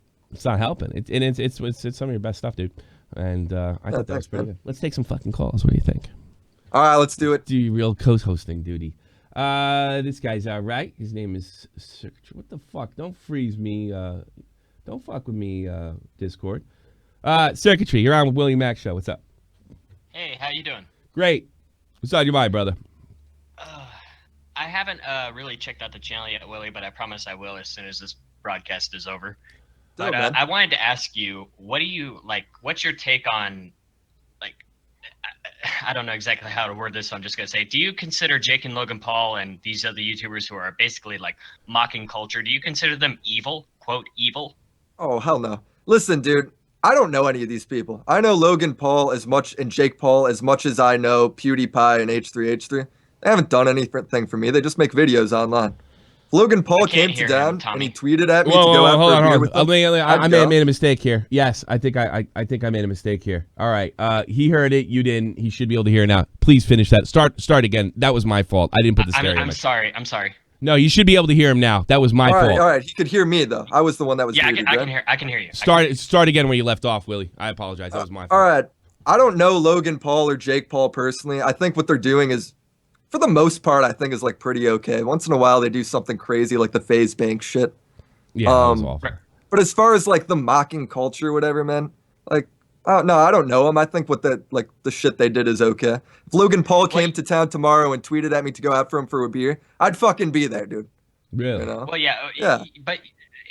helping. It's some of your best stuff, dude. And I thought that was pretty good. Let's take some fucking calls. What do you think? All right, let's do it. Do your real co-hosting duty. This guy's all right. His name is what the fuck? Don't freeze me. Don't fuck with me, Discord. Circuitry, you're on with WillMacShow. What's up? Hey, how you doing? Great. What's on your mind, brother? I haven't really checked out the channel yet, Willie, but I promise I will as soon as this broadcast is over. But I wanted to ask you, what do you like? What's your take on, like, I don't know exactly how to word this, so I'm just gonna say, do you consider Jake and Logan Paul and these other YouTubers who are basically like mocking culture? Do you consider them evil? Quote evil? Oh hell no! Listen, dude. I don't know any of these people. I know Logan Paul as much and Jake Paul as much as I know PewDiePie and H3H3. They haven't done anything for me. They just make videos online. If Logan Paul came to town and he tweeted at me to go out for a beer with him, I may have made a mistake here. Yes, I think I made a mistake here. All right, he heard it. You didn't. He should be able to hear it now. Please finish that. Start again. That was my fault. I didn't put the stereo. I'm sorry. I'm sorry. No, you should be able to hear him now. That was my fault. All right. He could hear me though. I was the one that was. Yeah, muted, I can hear you. Start again where you left off, Willie. I apologize. That was my fault. All right. I don't know Logan Paul or Jake Paul personally. I think what they're doing is, for the most part, I think is like pretty okay. Once in a while, they do something crazy like the FaZe Bank shit. Yeah, that was awful. But as far as like the mocking culture, or whatever, man, like, no, I don't know them. I think what the shit they did is okay. If Logan Paul came to town tomorrow and tweeted at me to go out for him for a beer, I'd fucking be there, dude. Really? You know? Well, yeah. But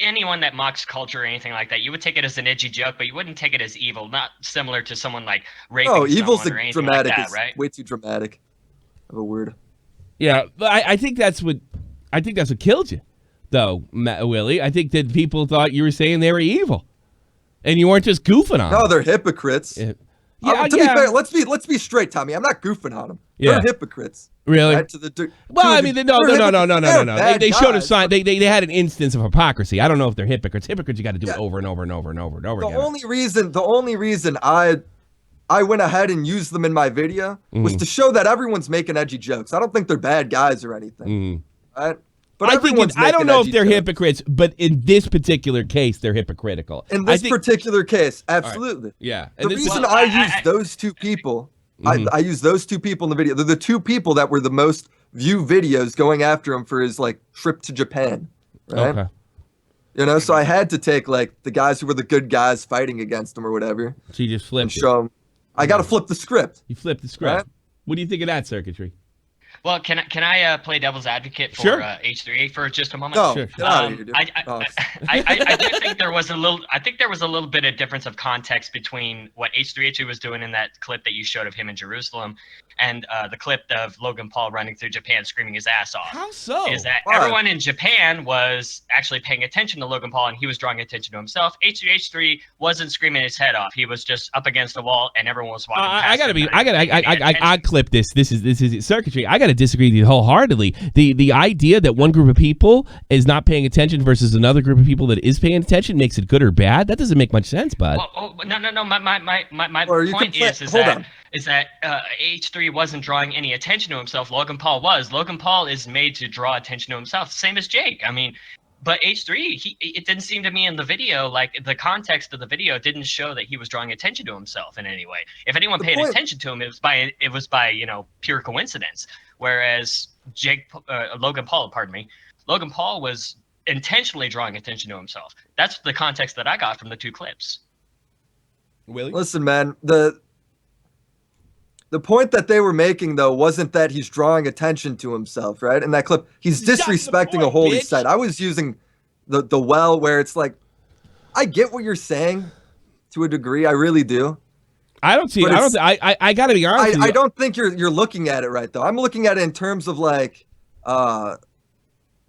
anyone that mocks culture or anything like that, you would take it as an edgy joke, but you wouldn't take it as evil. Not similar to someone like raping someone evil's or anything dramatic. like that, It's right? way too dramatic of a word. Yeah, I think that's what killed you, though, Willie. I think that people thought you were saying they were evil, and you weren't just goofing on them. No, they're hypocrites. To be fair, let's be straight, Tommy. I'm not goofing on them. Yeah. They're hypocrites. Really? Right? Well, I mean, no. They showed a sign. They had an instance of hypocrisy. I don't know if they're hypocrites. Hypocrites, you got to do it over and over and over and over and over again. The only reason I went ahead and used them in my video was to show that everyone's making edgy jokes. I don't think they're bad guys or anything. Right? But I don't know if they're hypocrites, but in this particular case, they're hypocritical. In this particular case, absolutely. Right. Yeah. The reason I used those two people, I used those two people in the video. They're the two people that were the most view videos going after him for his like trip to Japan. Right? Okay. You know, so I had to take like the guys who were the good guys fighting against him or whatever. So you just flipped and show them. I got to flip the script. You flipped the script. Right? What do you think of that, Circuitry? Well, can I play devil's advocate for H3H for just a moment? No, get out of here, dude. I do think there was a little. I think there was a little bit of difference of context between what H3H was doing in that clip that you showed of him in Jerusalem, and the clip of Logan Paul running through Japan screaming his ass off. How so? Is that everyone in Japan was actually paying attention to Logan Paul and he was drawing attention to himself. H3H3 wasn't screaming his head off. He was just up against the wall and everyone was walking past I clip this. This is Circuitry. I gotta disagree with you wholeheartedly. The idea that one group of people is not paying attention versus another group of people that is paying attention makes it good or bad. That doesn't make much sense, bud. No. My point is that H3 wasn't drawing any attention to himself. Logan Paul was. Logan Paul is made to draw attention to himself, same as Jake. I mean, but H3, it didn't seem to me in the video, like the context of the video didn't show that he was drawing attention to himself in any way. If anyone paid attention to him, it was by pure coincidence. Whereas Logan Paul was intentionally drawing attention to himself. That's the context that I got from the two clips. Willie? Listen, man, the point that they were making, though, wasn't that he's drawing attention to himself, right? In that clip, he's disrespecting a holy site. I was using the well where it's like, I get what you're saying to a degree. I really do. I don't see. I got to be honest with you. I don't think you're looking at it right, though. I'm looking at it in terms of like, they're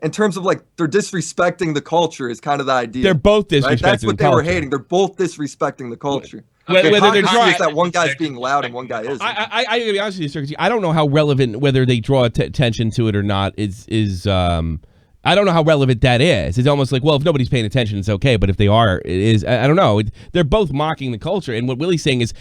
disrespecting the culture is kind of the idea. They're both disrespecting right? That's what the they were culture. hating. They're both disrespecting the culture. Whether they're drawing is that one guy's being loud and one guy isn't. I gotta be honest with you, Circus. I don't know how relevant whether they draw attention to it or not is. I don't know how relevant that is. It's almost like, well, if nobody's paying attention, it's okay. But if they are, it is. I don't know. They're both mocking the culture, and what Willie's saying is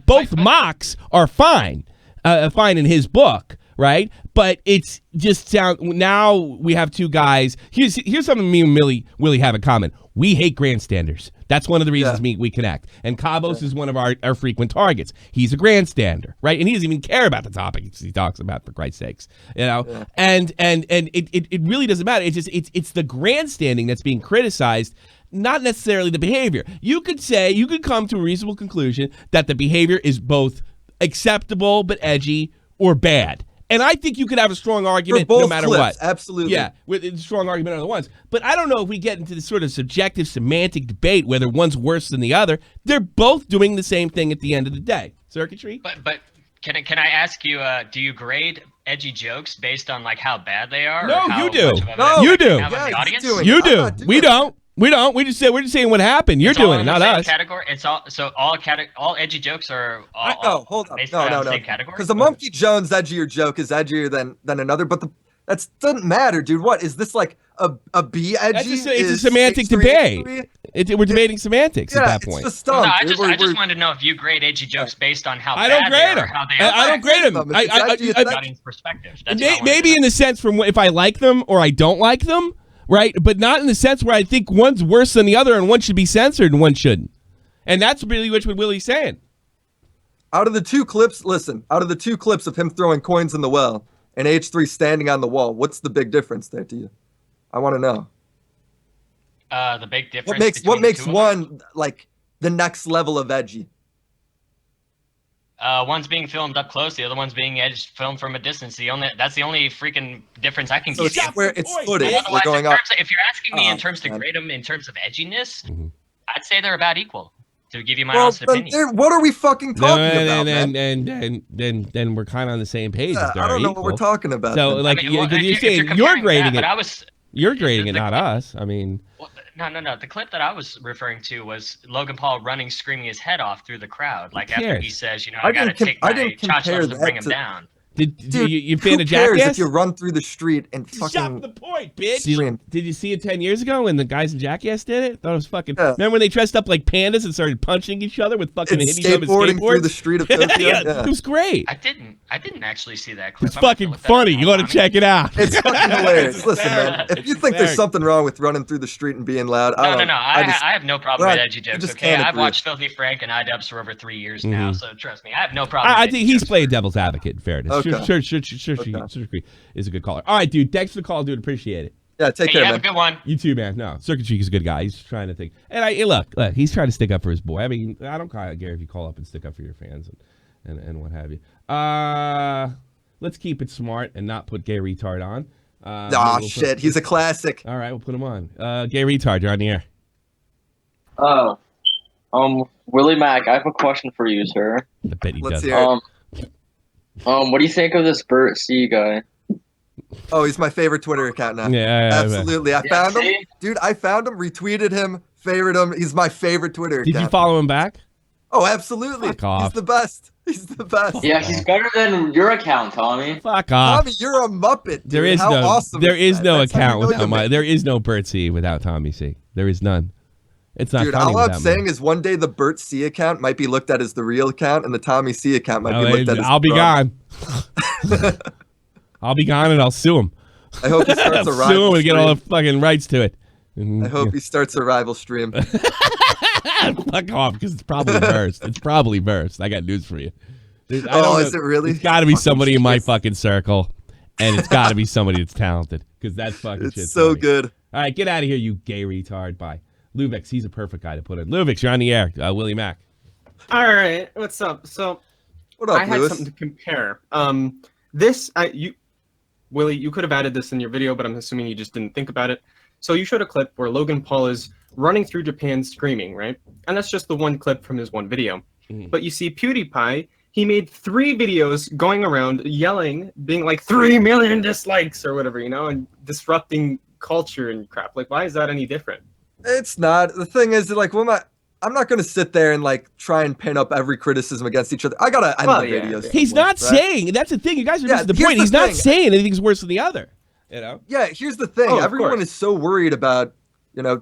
both mocks are fine, fine in his book, right? But it's just now we have two guys. Here's something me and Willie have in common. We hate grandstanders. That's one of the reasons we connect. And Cabos is one of our frequent targets. He's a grandstander, right? And he doesn't even care about the topics he talks about, for Christ's sakes, you know. Yeah. And it really doesn't matter. It's just it's the grandstanding that's being criticized, not necessarily the behavior. You could come to a reasonable conclusion that the behavior is both acceptable but edgy or bad. And I think you could have a strong argument no matter what. Absolutely. Yeah, with a strong argument on the ones. But I don't know if we get into this sort of subjective semantic debate whether one's worse than the other. They're both doing the same thing at the end of the day. Circuitry? But can I ask you, do you grade edgy jokes based on like how bad they are? No, or how you do. much of a No, you do. You do. We don't. We don't. We're just saying what happened. You're doing it, not us. Category. It's all all edgy jokes are all hold on. based No. the same category. Because the Monkey Jones edgier joke is edgier than another, but that doesn't matter, dude. What is this like a B edgy? It's a semantic debate. We're debating semantics at that point. It's the stump, I just wanted to know if you grade edgy jokes based on how I don't grade them. I don't grade them. Audience perspective. Maybe in the sense from if I like them or I don't like them. Right, but not in the sense where I think one's worse than the other and one should be censored and one shouldn't. And that's really what Willie's saying. Out of the two clips of him throwing coins in the well and H3 standing on the wall, what's the big difference there to you? I want to know. The big difference. What makes one like the next level of edgy? One's being filmed up close, the other one's being filmed from a distance. That's the only freaking difference I can give you. Where it's footage. We're going on. If you're asking me in terms to grade them in terms of edginess, I'd say they're about equal. To give you my honest opinion. What are we fucking talking about, man? And then we're kind of on the same page. I don't know what we're talking about. So, like, you're saying you're grading it. You're grading it, not us. I mean. No. The clip that I was referring to was Logan Paul running, screaming his head off through the crowd. Like after he says, I got to take my chachos to bring him down. Dude, you fan of Jackass? If you run through the street and fucking stop the point, bitch. Did you see it 10 years ago when the guys in Jackass did it? Thought it was fucking. Yeah. Remember when they dressed up like pandas and started punching each other with fucking skateboarding through the street of Tokyo? Yeah. It was great. I didn't actually see that clip. It's fucking funny. You want to check it out. It's fucking hilarious. Listen, man. If you think there's something wrong with running through the street and being loud, no. I have no problem with edgy jokes. Okay, I've watched Filthy Frank and Idubbbz for over 3 years now, so trust me, I have no problem. I think he's playing devil's advocate. In fairness, okay. Sure, is a good caller. All right, dude. Thanks for the call, dude. Appreciate it. Yeah, take care, man. Have a good one. You too, man. No, Circuit Cheek is a good guy. He's trying to think. And look, he's trying to stick up for his boy. I mean, I don't care if you call up and stick up for your fans and what have you. Let's keep it smart and not put Gay Retard on. Shit. He's a classic. All right, we'll put him on. Gay Retard, you're on the air. Willie Mac, I have a question for you, sir. I bet he does. Hear it. What do you think of this Versts guy? Oh, he's my favorite Twitter account now. Yeah, absolutely. I found him, dude. I found him, retweeted him, favored him. He's my favorite Twitter account. Did you follow him back? Oh, absolutely. Fuck off. He's the best. He's the best. Yeah, he's better than your account, Tommy. Fuck off. Tommy, you're a Muppet. Dude. There is How awesome there is no That's account without my. There is no Bert C without Tommy C. There is none. It's not. Dude, all I'm saying is one day the Bert C account might be looked at as the real account, and the Tommy C account might be looked at as. I'll be gone. I'll be gone, and I'll sue him. I hope he starts a rival sue him and stream. get all the fucking rights to it. I hope he starts a rival stream. Fuck off, because it's probably Versts. It's probably Versts. I got news for you. Is it really? It's got to be somebody in my fucking circle, and it's got to be somebody that's talented, because that's fucking shit. It's so funny. good. All right, get out of here, you gay retard. Bye. Luvix, he's a perfect guy to put in. Luvix, you're on the air. Willie Mac. All right, what's up? So, what up, I had Lewis? something to compare. Willie, you could have added this in your video, but I'm assuming you just didn't think about it. So you showed a clip where Logan Paul is running through Japan screaming, right? And that's just the one clip from his one video. But you see PewDiePie, he made 3 videos going around yelling, being like 3 million dislikes or whatever, and disrupting culture and crap. Like, why is that any different? It's not. The thing is, like, I'm not going to sit there and like try and pin up every criticism against each other. I gotta end the videos. He's not saying. That's the thing. You guys are missing the point. He's not saying anything's worse than the other. Yeah. Here's the thing. Everyone is so worried about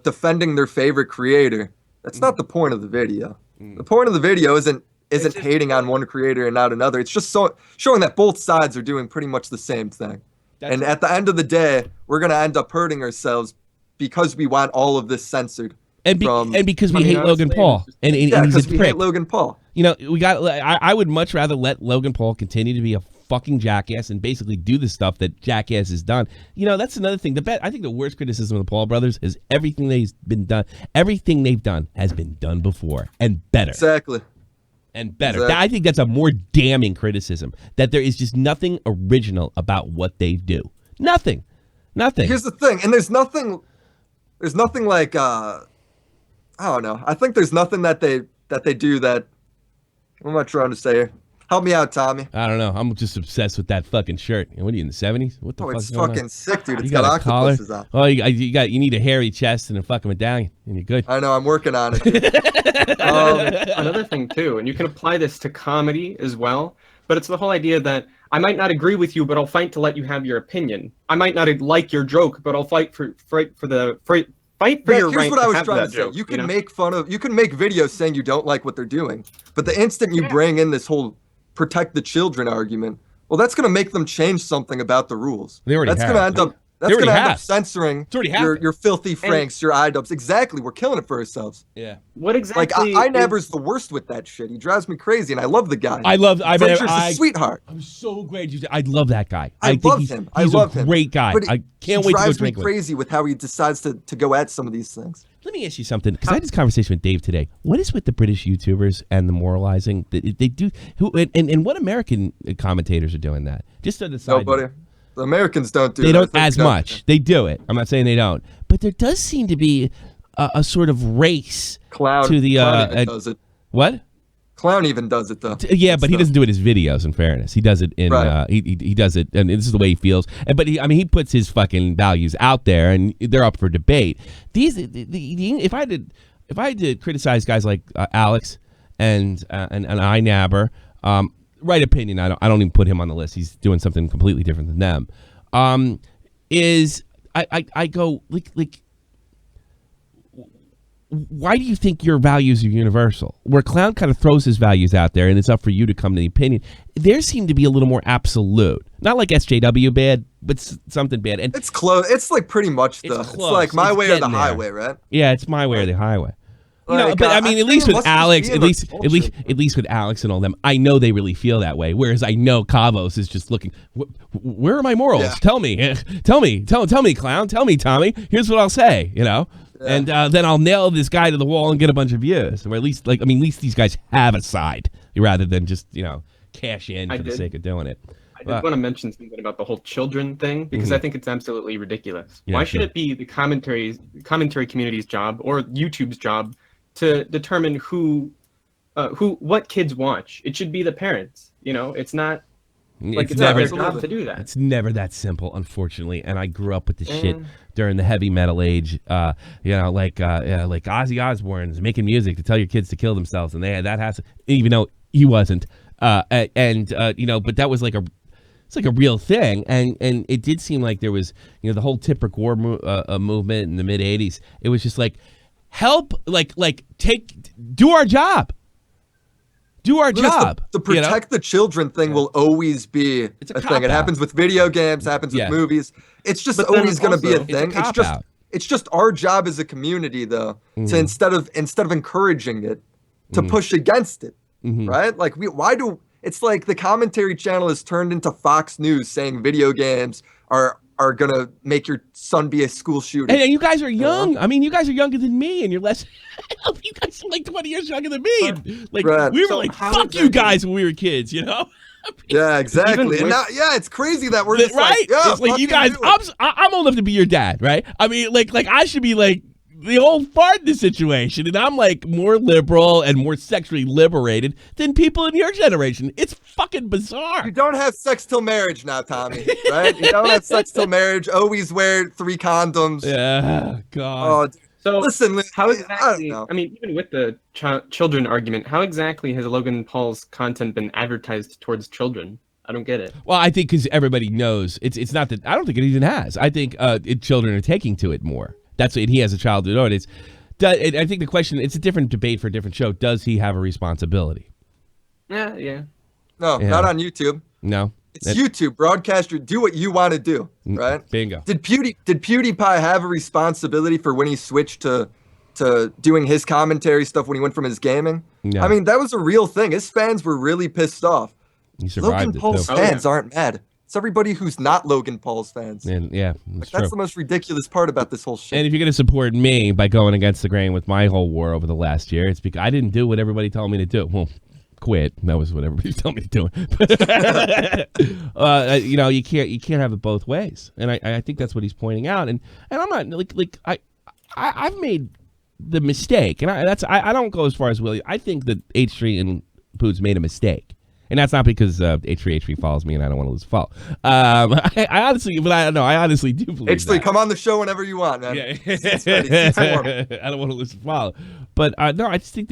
defending their favorite creator. That's not the point of the video. The point of the video isn't hating on one creator and not another. It's just showing that both sides are doing pretty much the same thing. And at the end of the day, we're gonna end up hurting ourselves because we want all of this censored. And because we hate Logan Paul, and he's a prick. Hate Logan Paul. I would much rather let Logan Paul continue to be a fucking jackass and basically do the stuff that Jackass has done. That's another thing. I think the worst criticism of the Paul brothers is everything they've done has been done before and better. Exactly. And better. I think that's a more damning criticism, that there is just nothing original about what they do. Nothing. Here's the thing, and there's nothing like I don't know. I think there's nothing that they do that. What am I trying to say here? Help me out, Tommy. I don't know. I'm just obsessed with that fucking shirt. What are you in the 70s? What the fuck? It's fucking sick, dude. It's got got collar. octopuses on. Oh, you need a hairy chest and a fucking medallion, and you're good. I know. I'm working on it. Another thing too, and you can apply this to comedy as well. But it's the whole idea that I might not agree with you, but I'll fight to let you have your opinion. I might not like your joke, but I'll fight for your right. Here's what I was trying to say. You can make videos saying you don't like what they're doing, but the instant you bring in this whole protect the children argument, well, that's going to make them change something about the rules. They already that's have. going to end up. That's going to end up censoring your filthy Franks, your Idubbbz. Exactly, we're killing it for ourselves. Yeah. What exactly? Like Inabber's the worst with that shit. He drives me crazy, and I love the guy. Frencher's a sweetheart. I'm so glad you. I love that guy. I love him. He's a great guy. I can't wait to go drink with him. He drives me crazy with how he decides to go at some of these things. Let me ask you something, because I had this conversation with Dave today. What is with the British YouTubers and the moralizing that they do? And what American commentators are doing that? Just on the side. Nobody. The Americans don't do. They don't as much. They do it. I'm not saying they don't, but there does seem to be a sort of race to the. Clown even does it. What? Clown even does it though. Yeah, but he doesn't do it in his videos. In fairness, he does it in. He does it, and this is the way he feels. But he puts his fucking values out there, and they're up for debate. If I had to criticize guys like Alex and Inabber, right opinion. I don't even put him on the list. He's doing something completely different than them. I go like. Why do you think your values are universal? Where Clown kind of throws his values out there, and it's up for you to come to the opinion. There seem to be a little more absolute. Not like SJW bad, but something bad. And it's close. It's like pretty much it's like my way or the highway, right? Yeah, it's my way or the highway. But I mean, at least with Alex, at least with Alex and all them, I know they really feel that way. Whereas I know Kavos is just looking. Where are my morals? Yeah. Tell me, Clown. Tell me, Tommy. Here's what I'll say. Yeah. And then I'll nail this guy to the wall and get a bunch of views. Or at least, at least these guys have a side rather than just cash in for the sake of doing it. I did want to mention something about the whole children thing because I think it's absolutely ridiculous. Why should it be the commentary community's job or YouTube's job to determine what kids watch? It should be the parents. It's not. It's never their job to do that. It's never that simple, unfortunately. And I grew up with the shit during the heavy metal age. Like Ozzy Osbourne's making music to tell your kids to kill themselves, and they had that hassle, even though he wasn't. But that was like a real thing, and it did seem like there was the whole Tipper Gore movement in the mid '80s. It was just like help, do our job. Do our job. The protect the children thing will always be a thing. It happens with video games, happens with movies. It's just always going to be a thing. It's just our job as a community, though, to instead of encouraging it, to push against it, right? It's like the commentary channel has turned into Fox News saying video games are are gonna make your son be a school shooter. And you guys are young. I mean, you guys are younger than me, and you're less. You guys are like 20 years younger than me. Like Right. we were So like, how fuck exactly- you guys when we were kids, you know? Yeah, exactly. And now, yeah, it's crazy that we're just right? like, yeah, it's like you fucking guys. do it. I'm old enough to be your dad, right? I mean, like I should be like the old fart in this situation, and I'm like more liberal and more sexually liberated than people in your generation. It's fucking bizarre. You don't have sex till marriage now, Tommy. Right? You don't have sex till marriage. Always wear 3 condoms. Yeah, God. Oh, So listen, how I exactly? don't know. I mean, even with the children argument, how exactly has Logan Paul's content been advertised towards children? I don't get it. Well, I think because everybody knows it's not that. I don't think it even has. I think children are taking to it more. That's what he has a child to know it. I think the question. It's a different debate for a different show. Does he have a responsibility? Yeah. No, Yeah. not on YouTube. No. It's YouTube, broadcaster. Do what you want to do, right? Bingo. Did PewDiePie have a responsibility for when he switched to doing his commentary stuff when he went from his gaming? No. I mean, that was a real thing. His fans were really pissed off. He survived Logan it, Paul's though. fans aren't mad. It's everybody who's not Logan Paul's fans. And yeah, Like, true. that's the most ridiculous part about this whole shit. And if you're going to support me by going against the grain with my whole war over the last year, it's because I didn't do what everybody told me to do. Well, quit. That was what everybody told me to do. You know, you can't have it both ways. And I think that's what he's pointing out. And I'm not like I've made the mistake, and I don't go as far as Willie. I think that H3 and Poods made a mistake. And that's not because h3h3 follows me and I don't want to lose a follow. I honestly do believe H3, that. come on the show whenever you want, man. Yeah. Seat's ready. Seat's warm. I don't want to lose a follow. But no, I just think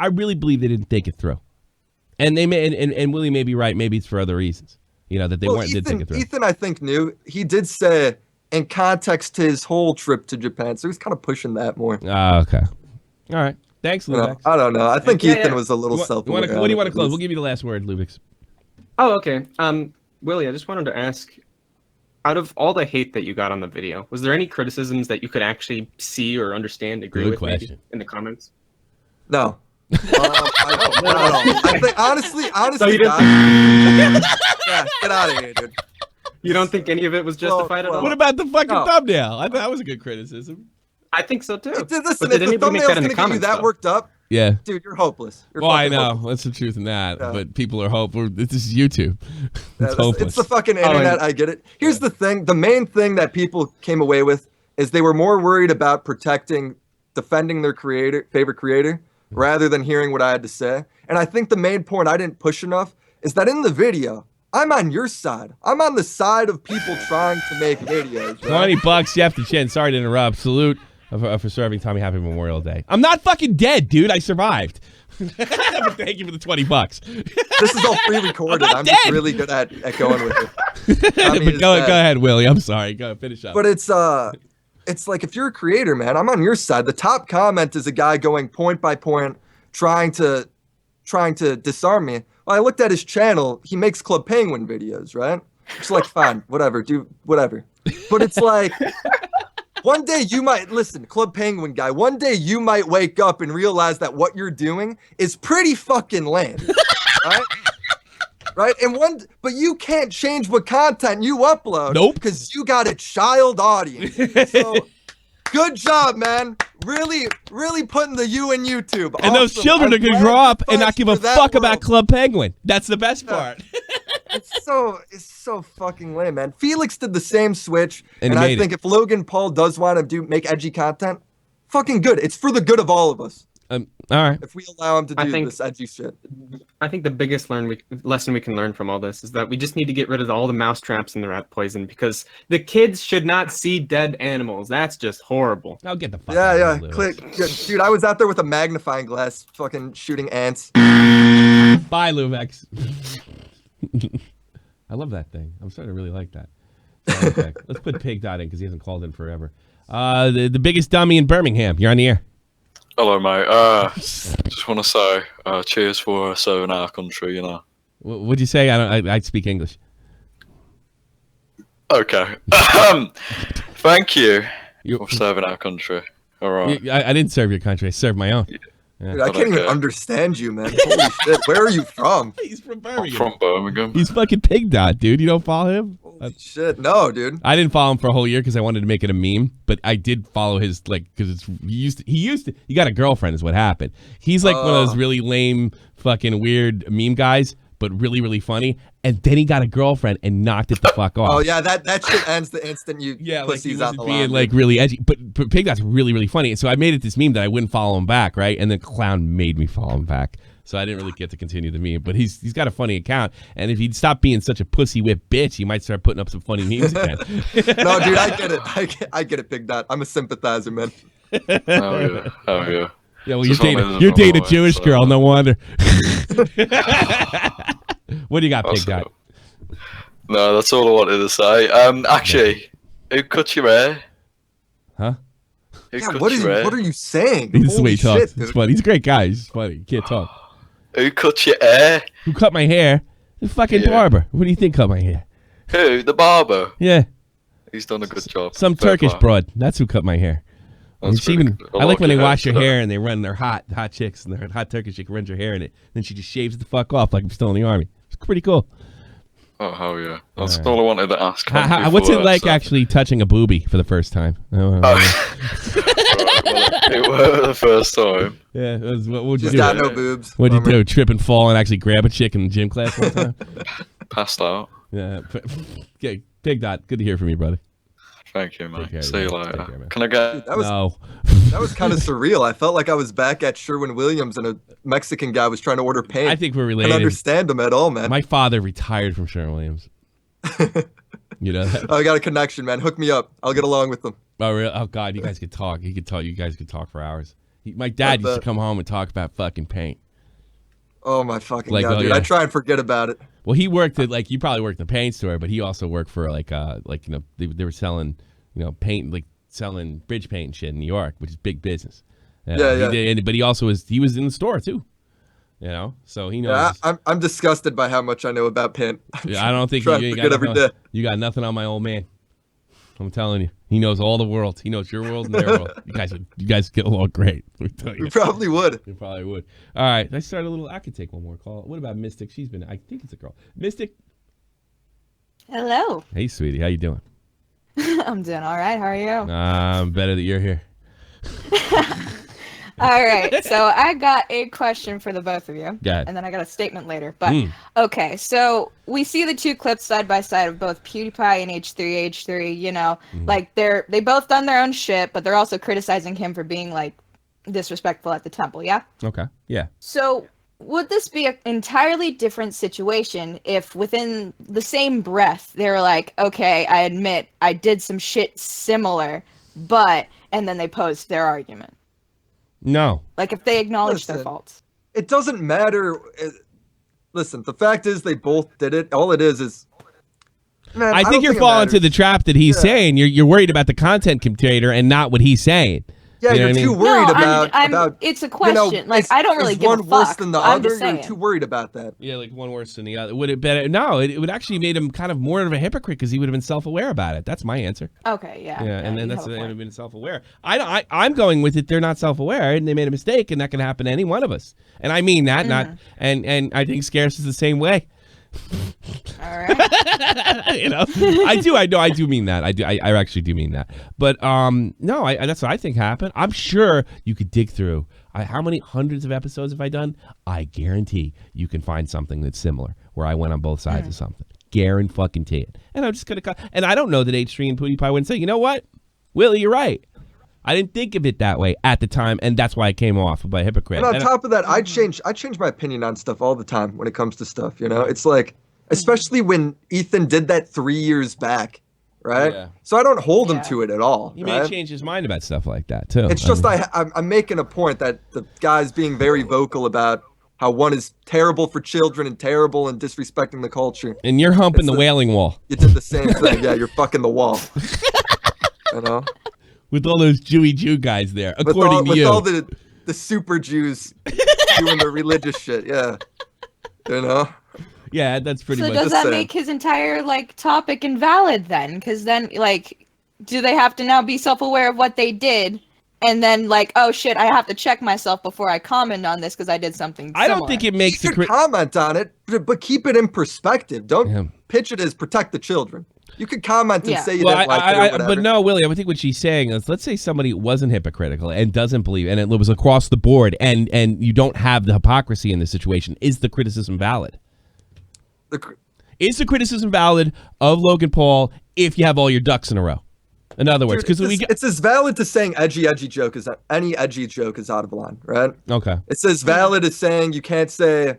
I really believe they didn't think it through. And they may, and Willie may be right. Maybe it's for other reasons. You know, that they didn't think it through. Ethan, I think, knew. He did say in context to his whole trip to Japan, so he's kind of pushing that more. Okay. All right. Thanks, Lubix. I don't know. I think Ethan was a little self-aware. What do you want to close? We'll give you the last word, Lubix. Oh, okay. Willie, I just wanted to ask, out of all the hate that you got on the video, was there any criticisms that you could actually see or understand, agree Good with maybe, question. in the comments? No. I think honestly, So you didn't yeah, get out of here, dude. You don't think any of it was justified at all? What about the fucking No. thumbnail? I thought that was a good criticism. I think so too. Listen, But if did the anybody make thumbnail's that in gonna the get you comments? that though? worked up, Yeah. dude, you're hopeless. You're Well, I fucking know. hopeless. That's the truth in that. Yeah. But people are hopeful. This is YouTube. Yeah, It's hopeless. it's the fucking internet. I get it. Here's the thing. The main thing that people came away with is they were more worried about defending their favorite creator, rather than hearing what I had to say. And I think the main point I didn't push enough is that in the video, I'm on your side. I'm on the side of people trying to make videos. Right? $20, Jeff the Chin. Sorry to interrupt. Salute for serving Tommy. Happy Memorial Day. I'm not fucking dead, dude. I survived. But thank you for the $20. This is all pre-recorded. I'm just really good at going with it. But go ahead, Willie. I'm sorry. Go finish up. But it's like, if you're a creator, man, I'm on your side. The top comment is a guy going point by point, trying to disarm me. Well, I looked at his channel. He makes Club Penguin videos, right? It's like, fine, whatever, do whatever. But it's like, one day you might listen, Club Penguin guy. One day you might wake up and realize that what you're doing is pretty fucking lame, right? Right? But you can't change what content you upload. Nope. Because you got a child audience. So good job, man. Really, really putting the U in YouTube. And those Awesome. children are I'm going to glad grow up you and not fought give a for that fuck about world. Club Penguin. That's the best part. It's so fucking lame, man. Felix did the same switch, And and he I made think if Logan Paul does want to make edgy content, fucking good. It's for the good of all of us. All right. If we allow him to I do think- this edgy shit. I think the biggest lesson we can learn from all this is that we just need to get rid of all the mouse traps and the rat poison, because the kids should not see dead animals. That's just horrible. I'll get the fuck Yeah. Dude, I was out there with a magnifying glass, fucking shooting ants. Bye, Luvex. I love that thing. I'm starting to really like that. So, okay. Let's put Pig Dot in because he hasn't called in forever. The biggest dummy in Birmingham. You're on the air. Hello, mate. Just want to say, cheers for serving our country. You know. What'd you say? I speak English. Okay. Thank you for serving our country. All right. I didn't serve your country. I served my own. Yeah. Dude, I can't even understand you, man. Holy shit. Where are you from? He's from Birmingham. I'm from Birmingham. He's fucking Pig Dot, dude. You don't follow him? Shit, no, dude. I didn't follow him for a whole year because I wanted to make it a meme, but I did follow his because he got a girlfriend is what happened. He's like one of those really lame, fucking weird meme guys, but really, really funny. And then he got a girlfriend and knocked it the fuck off. Oh yeah, that shit ends the instant you pussies out the being line. like really edgy. But Pig Dot's really, really funny. So I made it this meme that I wouldn't follow him back, right? And the clown made me follow him back. So I didn't really get to continue the meme. But he's got a funny account. And if he'd stop being such a pussy whip bitch, he might start putting up some funny memes again. No, dude, I get it. I get it, Pig Dot. I'm a sympathizer, man. Oh yeah. Yeah, well, you're dating a Jewish girl, no wonder. What do you got, Pig Dot? No, that's all I wanted to say. Actually, who cut your hair? Huh? What are you saying? This is the way he talks. Shit, It's funny. He's a great guy. He's funny. He can't talk. Who cut your hair? Who cut my hair? The fucking barber. What do you think cut my hair? Who? The barber? Yeah. He's done a good job. Some Turkish broad. That's who cut my hair. I like when they wash your hair and they run their hot chicks and their hot Turkish chick runs your hair in it. Then she just shaves the fuck off like I'm still in the army. It's pretty cool. Oh, hell yeah. That's all I wanted to ask. What's it like actually touching a boobie for the first time? It was the first time. Yeah. What'd you She's do? got no boobs. What'd you do? Trip and fall and actually grab a chick in the gym class one time? Passed out. Yeah. Okay, Pig Dot, good to hear from you, brother. Thank you, mate. See you later. Dude, Can I get... That was kind of surreal. I felt like I was back at Sherwin-Williams and a Mexican guy was trying to order paint. I think we're related. I don't understand him at all, man. My father retired from Sherwin-Williams. You know that? I got a connection, man. Hook me up. I'll get along with them. Oh, really? Oh, God, you guys could talk. He could talk. You guys could talk for hours. My dad used to come home and talk about fucking paint. Oh, my fucking God, dude. Yeah. I try and forget about it. Well, he worked at, you probably worked in the paint store, but he also worked for, they were selling, paint, selling bridge paint and shit in New York, which is big business. Yeah. But he also was in the store, too. So he knows. Yeah, I'm disgusted by how much I know about paint. Yeah, I don't think you got nothing on my old man. I'm telling you, he knows all the world. He knows your world and their world. You guys get along great. We probably would. You probably would. All right, let's start a little. I could take one more call. What about Mystic? I think it's a girl. Mystic. Hello. Hey, sweetie, how you doing? I'm doing all right. How are you? I'm better that you're here. All right, so I got a question for the both of you, and then I got a statement later. But okay, so we see the two clips side by side of both PewDiePie and h3h3. They both done their own shit, but they're also criticizing him for being disrespectful at the temple. Yeah. Okay. Yeah. So would this be an entirely different situation if within the same breath they were like, okay, I admit I did some shit similar, and then they post their argument? No. If they acknowledge their faults. It doesn't matter. Listen, the fact is they both did it. All it is man, I think you're falling into the trap that he's saying. You're worried about the content creator and not what he's saying. Yeah, you're too worried about. It's a question. I don't really give a fuck. One worse than the I'm other. just saying. You're too worried about that. Yeah, one worse than the other. Would it better? No, it would actually made him kind of more of a hypocrite because he would have been self-aware about it. That's my answer. Okay, yeah. Yeah, and then they would have been self-aware. I'm going with it. They're not self-aware, and they made a mistake, and that can happen to any one of us. And I mean that, and I think Scarce is the same way. All right. I do mean that. I actually do mean that. But no, that's what I think happened. I'm sure you could dig through. How many hundreds of episodes have I done? I guarantee you can find something that's similar where I went on both sides of something. Guarantee it. And I'm just gonna and I don't know that H3 and PewDiePie wouldn't say, you know what, Willie, you're right. I didn't think of it that way at the time, and that's why I came off by hypocrite. And on top of that, I change my opinion on stuff all the time when it comes to stuff. It's especially when Ethan did that 3 years back, right? Yeah. So I don't hold him to it at all. He may change his mind about stuff like that too. It's just I'm making a point that the guy's being very vocal about how one is terrible for children and terrible and disrespecting the culture. And you're humping the wailing wall. You did the same thing. Yeah, you're fucking the wall. With all those Jewy Jew guys there, according to you. With all the super Jews doing the religious shit, yeah. Yeah, that's pretty much. So does that make his entire topic invalid then? Because then do they have to now be self-aware of what they did and then like, oh shit, I have to check myself before I comment on this because I did something I don't think it makes you the could comment on it, but keep it in perspective. Don't pitch it as protect the children. You could comment and say you didn't like it or whatever. But no, Willie, I think what she's saying is, let's say somebody wasn't hypocritical and doesn't believe, and it was across the board, and you don't have the hypocrisy in this situation. Is the criticism valid? Is the criticism valid of Logan Paul if you have all your ducks in a row? In other words, because it's as valid to saying edgy joke as any edgy joke is out of line, right? Okay. It's as valid as saying you can't say,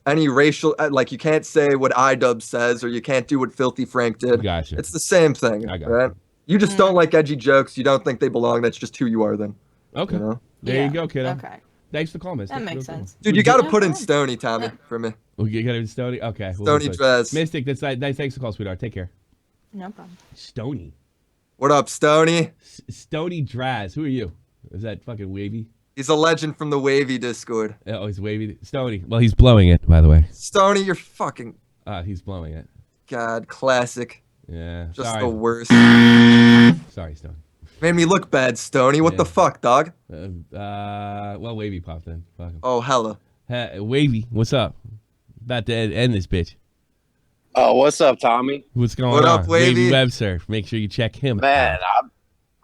any racial, like you can't say what Idubbbz says, or you can't do what Filthy Frank did. Gotcha. It's the same thing, right? You just don't like edgy jokes. You don't think they belong. That's just who you are then. Okay. You know? There you go, kiddo. Okay. Thanks for calling, Mystic. That makes sense. Dude, you got to put in Stony, Tommy, for me. You got to Stony? Okay. Stony Dress. Mystic, that's nice. Thanks for calling, sweetheart. Take care. No problem. Stony. What up, Stony? Stony Draz. Who are you? Is that fucking Wavy? He's a legend from the Wavy Discord. Oh, he's Wavy. Stony. Well, he's blowing it, by the way. Stony, you're fucking... He's blowing it. God, classic. Yeah. Just sorry. the worst. Sorry, Stony. Made me look bad, Stony. What the fuck, dog? Well, Wavy popped in. Fuck him. Oh, hella. Hey, Wavy, what's up? About to end this bitch. Oh, what's up, Tommy? What's going on? What up, Wavy? Webster. Make sure you check him. Man,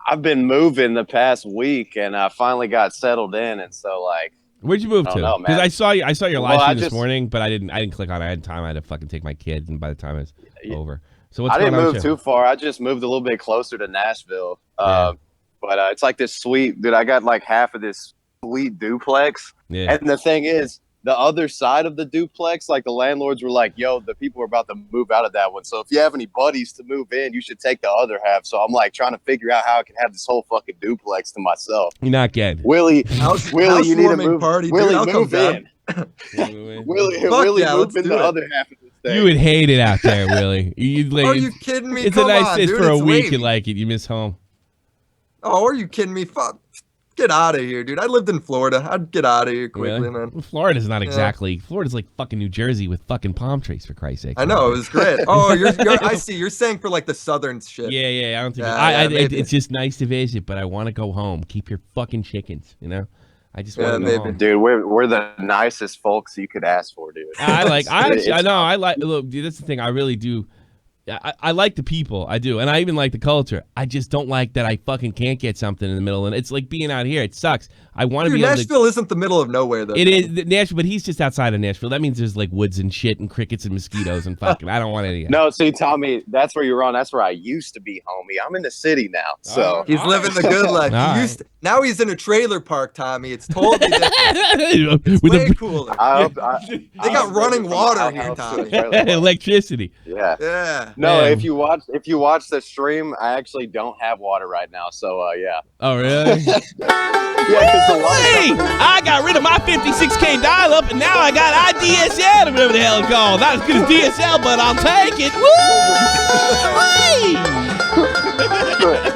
I've been moving the past week, and I finally got settled in, and so like. Where'd you move to? Because I saw your live stream this morning, but I didn't click on it. I had time. I had to fucking take my kid, and by the time it was over. So what's I going didn't on move too far. I just moved a little bit closer to Nashville. But it's like this sweet, dude. I got like half of this sweet duplex, and the thing is, the other side of the duplex, like the landlords were like, yo, the people are about to move out of that one. So if you have any buddies to move in, you should take the other half. So I'm like trying to figure out how I can have this whole fucking duplex to myself. You're not getting. Willie, you need to move. Party, Willie, dude, move in. Willie, move in the other half of this thing. You would hate it out there, Willie. Are you kidding me? It's Come a nice. on, It's dude, for a it's week. Wavy. You like it. You miss home. Oh, are you kidding me? Fuck. Get out of here, dude. I lived in Florida. I'd get out of here quickly, Really? man. Well, Florida's not exactly. Florida's like fucking New Jersey with fucking palm trees, for Christ's sake. I know, it was great. Oh, I see. You're saying for like the southern shit. Yeah. I don't think. maybe. It's just nice to visit, but I want to go home. Keep your fucking chickens, you know. I just want to go home. Dude, we're the nicest folks you could ask for, dude. I like. Look, dude, that's the thing. I really do. I like the people, I do, and I even like the culture. I just don't like that I fucking can't get something in the middle, and it's like being out here. It sucks. I want to be able to. Nashville isn't the middle of nowhere, though. It is Nashville, but he's just outside of Nashville. That means there's like woods and shit and crickets and mosquitoes and fucking. I don't want any of that. No, see, Tommy, that's where you're wrong. That's where I used to be, homie. I'm in the city now, so he's living the good life. Now he's in a trailer park, Tommy. It's totally different. It's way cooler. They got running water here, Tommy. Electricity. Yeah. No, if you watch the stream, I actually don't have water right now. So yeah. Oh really? Hey, I got rid of my 56K dial-up, and now I got IDSL, or whatever the hell it's called. Not as good as DSL, but I'll take it. Woo!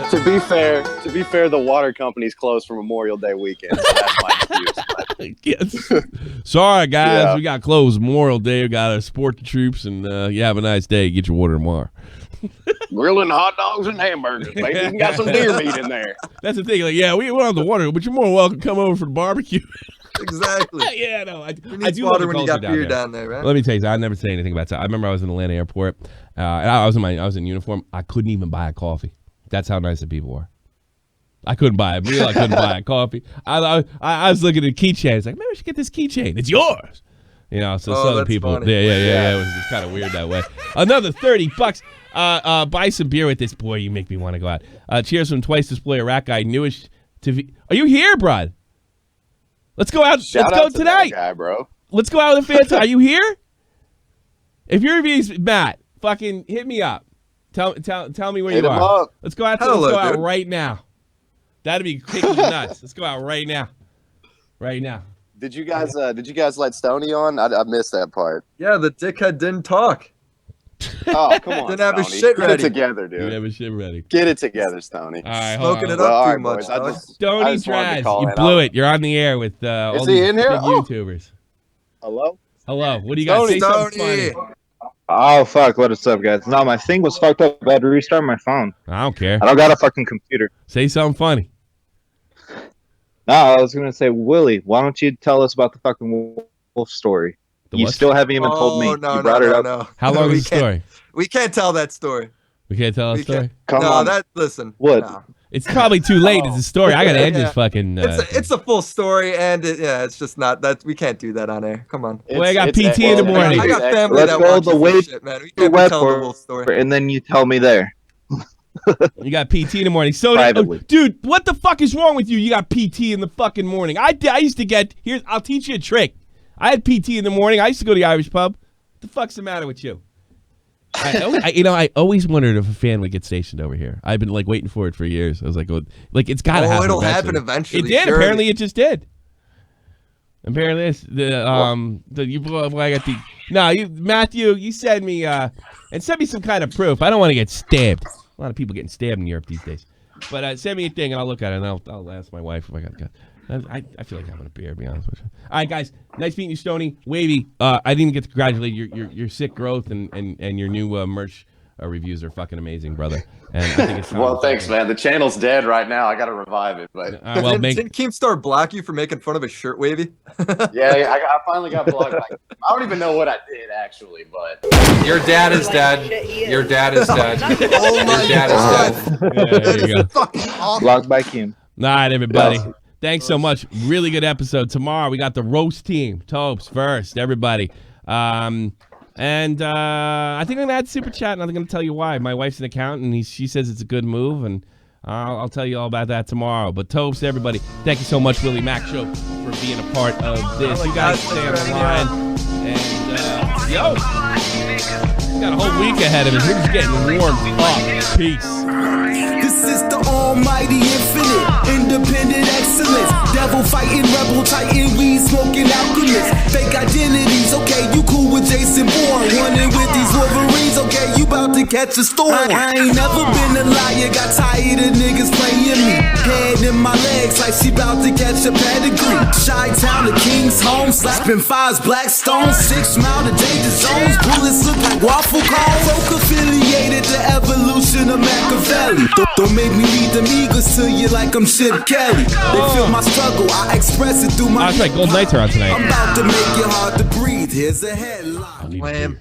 To be fair, the water company's closed for Memorial Day weekend. So that's my excuse. Yes. Sorry, guys, we got closed Memorial Day. We got to support the troops, and you have a nice day. Get your water tomorrow. Grilling hot dogs and hamburgers, baby. You got some deer meat in there. That's the thing. Like, yeah, we went on the water, but you're more welcome to come over for the barbecue. Exactly. Yeah, no, I do water love when you got beer down there, right? Let me tell you, I never say anything about that. I remember I was in Atlanta airport, and I was in uniform. I couldn't even buy a coffee. That's how nice the people were. I couldn't buy a meal. I couldn't buy a coffee. I was looking at the keychain. It's like, maybe I should get this keychain. It's yours. You know, so Southern people. Funny. Yeah. It was kind of weird that way. Another $30. Buy some beer with this. Boy, you make me want to go out. Cheers from Twice Display, a rat guy, newish to. Are you here, bud? Let's go out. Shout Let's go out to tonight, that guy, bro. Let's go out with the fans. Are you here? If you're Matt, fucking hit me up. Tell me where Hit you him are. up. Let's go out. Let's go out right now. That'd be kicking nuts. Let's go out right now. Right now. Did you guys let Stoney on? I missed that part. Yeah, the dickhead didn't talk. Oh, come on. Didn't have his Stoney. shit Get ready. it together, dude. Didn't have his shit ready. Get it together, Stoney. All right, Smoking it Well, up all too right, much. boys. I dog. Stoney just wanted to Draz, call you it blew out. it. You're on the air with all Is these he in here? big Oh. YouTubers. Hello? Hello. What do you got? Say something Stoney. funny. Oh, fuck. What is up, guys? No, my thing was fucked up. I had to restart my phone. I don't care. I don't got a fucking computer. Say something funny. No, I was going to say, Willie, why don't you tell us about the fucking wolf story? You still haven't even told me. No, you brought it up. No. How long is the story? We can't tell that story. We can't tell a story? Come on. Listen. What? No. It's probably too late. It's a story. I got to end this fucking... It's a full story, and it's just not that we can't do that on air. Come on. Well, I got PT in the morning. I got family Let's that go watches the way this shit, man. We can't be telling the whole story. And then you tell me there. You got PT in the morning. So, dude, what the fuck is wrong with you? You got PT in the fucking morning. I used to get... Here, I'll teach you a trick. I had PT in the morning. I used to go to the Irish pub. What the fuck's the matter with you? I always wondered if a fan would get stationed over here. I've been like waiting for it for years. I was like, it's got to happen. It'll happen eventually. It did. Sure. Apparently, it just did. Apparently, Matthew, you send me and send me some kind of proof. I don't want to get stabbed. A lot of people getting stabbed in Europe these days. But send me a thing and I'll look at it and I'll ask my wife if I got. I feel like having a beer, to be honest with you. All right, guys. Nice meeting you, Stoney. Wavy. I didn't get to congratulate your sick growth and your new merch reviews are fucking amazing, brother. And I think it's time. Well, thanks, man. The channel's dead right now. I got to revive it. But didn't Keemstar block you for making fun of his shirt, Wavy? yeah, I finally got blocked. I don't even know what I did actually, but your dad is dead. Your dad is dead. Oh my Your dad is dead. Yeah, there you go. Fucking awful. Blocked by Keem. All right, everybody. Thanks so much. Really good episode. Tomorrow we got the roast team. Tobes, Versts, everybody. I think I'm going to add Super Chat, and I'm going to tell you why. My wife's an accountant, and she says it's a good move, and I'll tell you all about that tomorrow. But Tobes, everybody, thank you so much, WillMacShow, for being a part of this. You guys stay on the line. And, we got a whole week ahead of us. We're just getting warmed up. Peace. This is the almighty infinite, independent excellence. Devil fighting, rebel titan, weed smoking alchemist. Fake identities, okay, you cool with Jason Bourne. Running with these Wolverines, okay, you about to catch a storm. I ain't never been a liar, got tired of niggas playing me. Head in my legs like she about to catch a pedigree. Chi-town, the king's home, slapping fives, black stones. 6 mile to danger zones, bullets look like waffle cones. Folk affiliated to evolution of Machiavelli. Don't make me lead them eagles to you like I'm Chip Kelly. They feel my struggle, I express it through my... That's right, Gold Knights are on tonight. I'm about to make it hard to breathe. Here's a headline.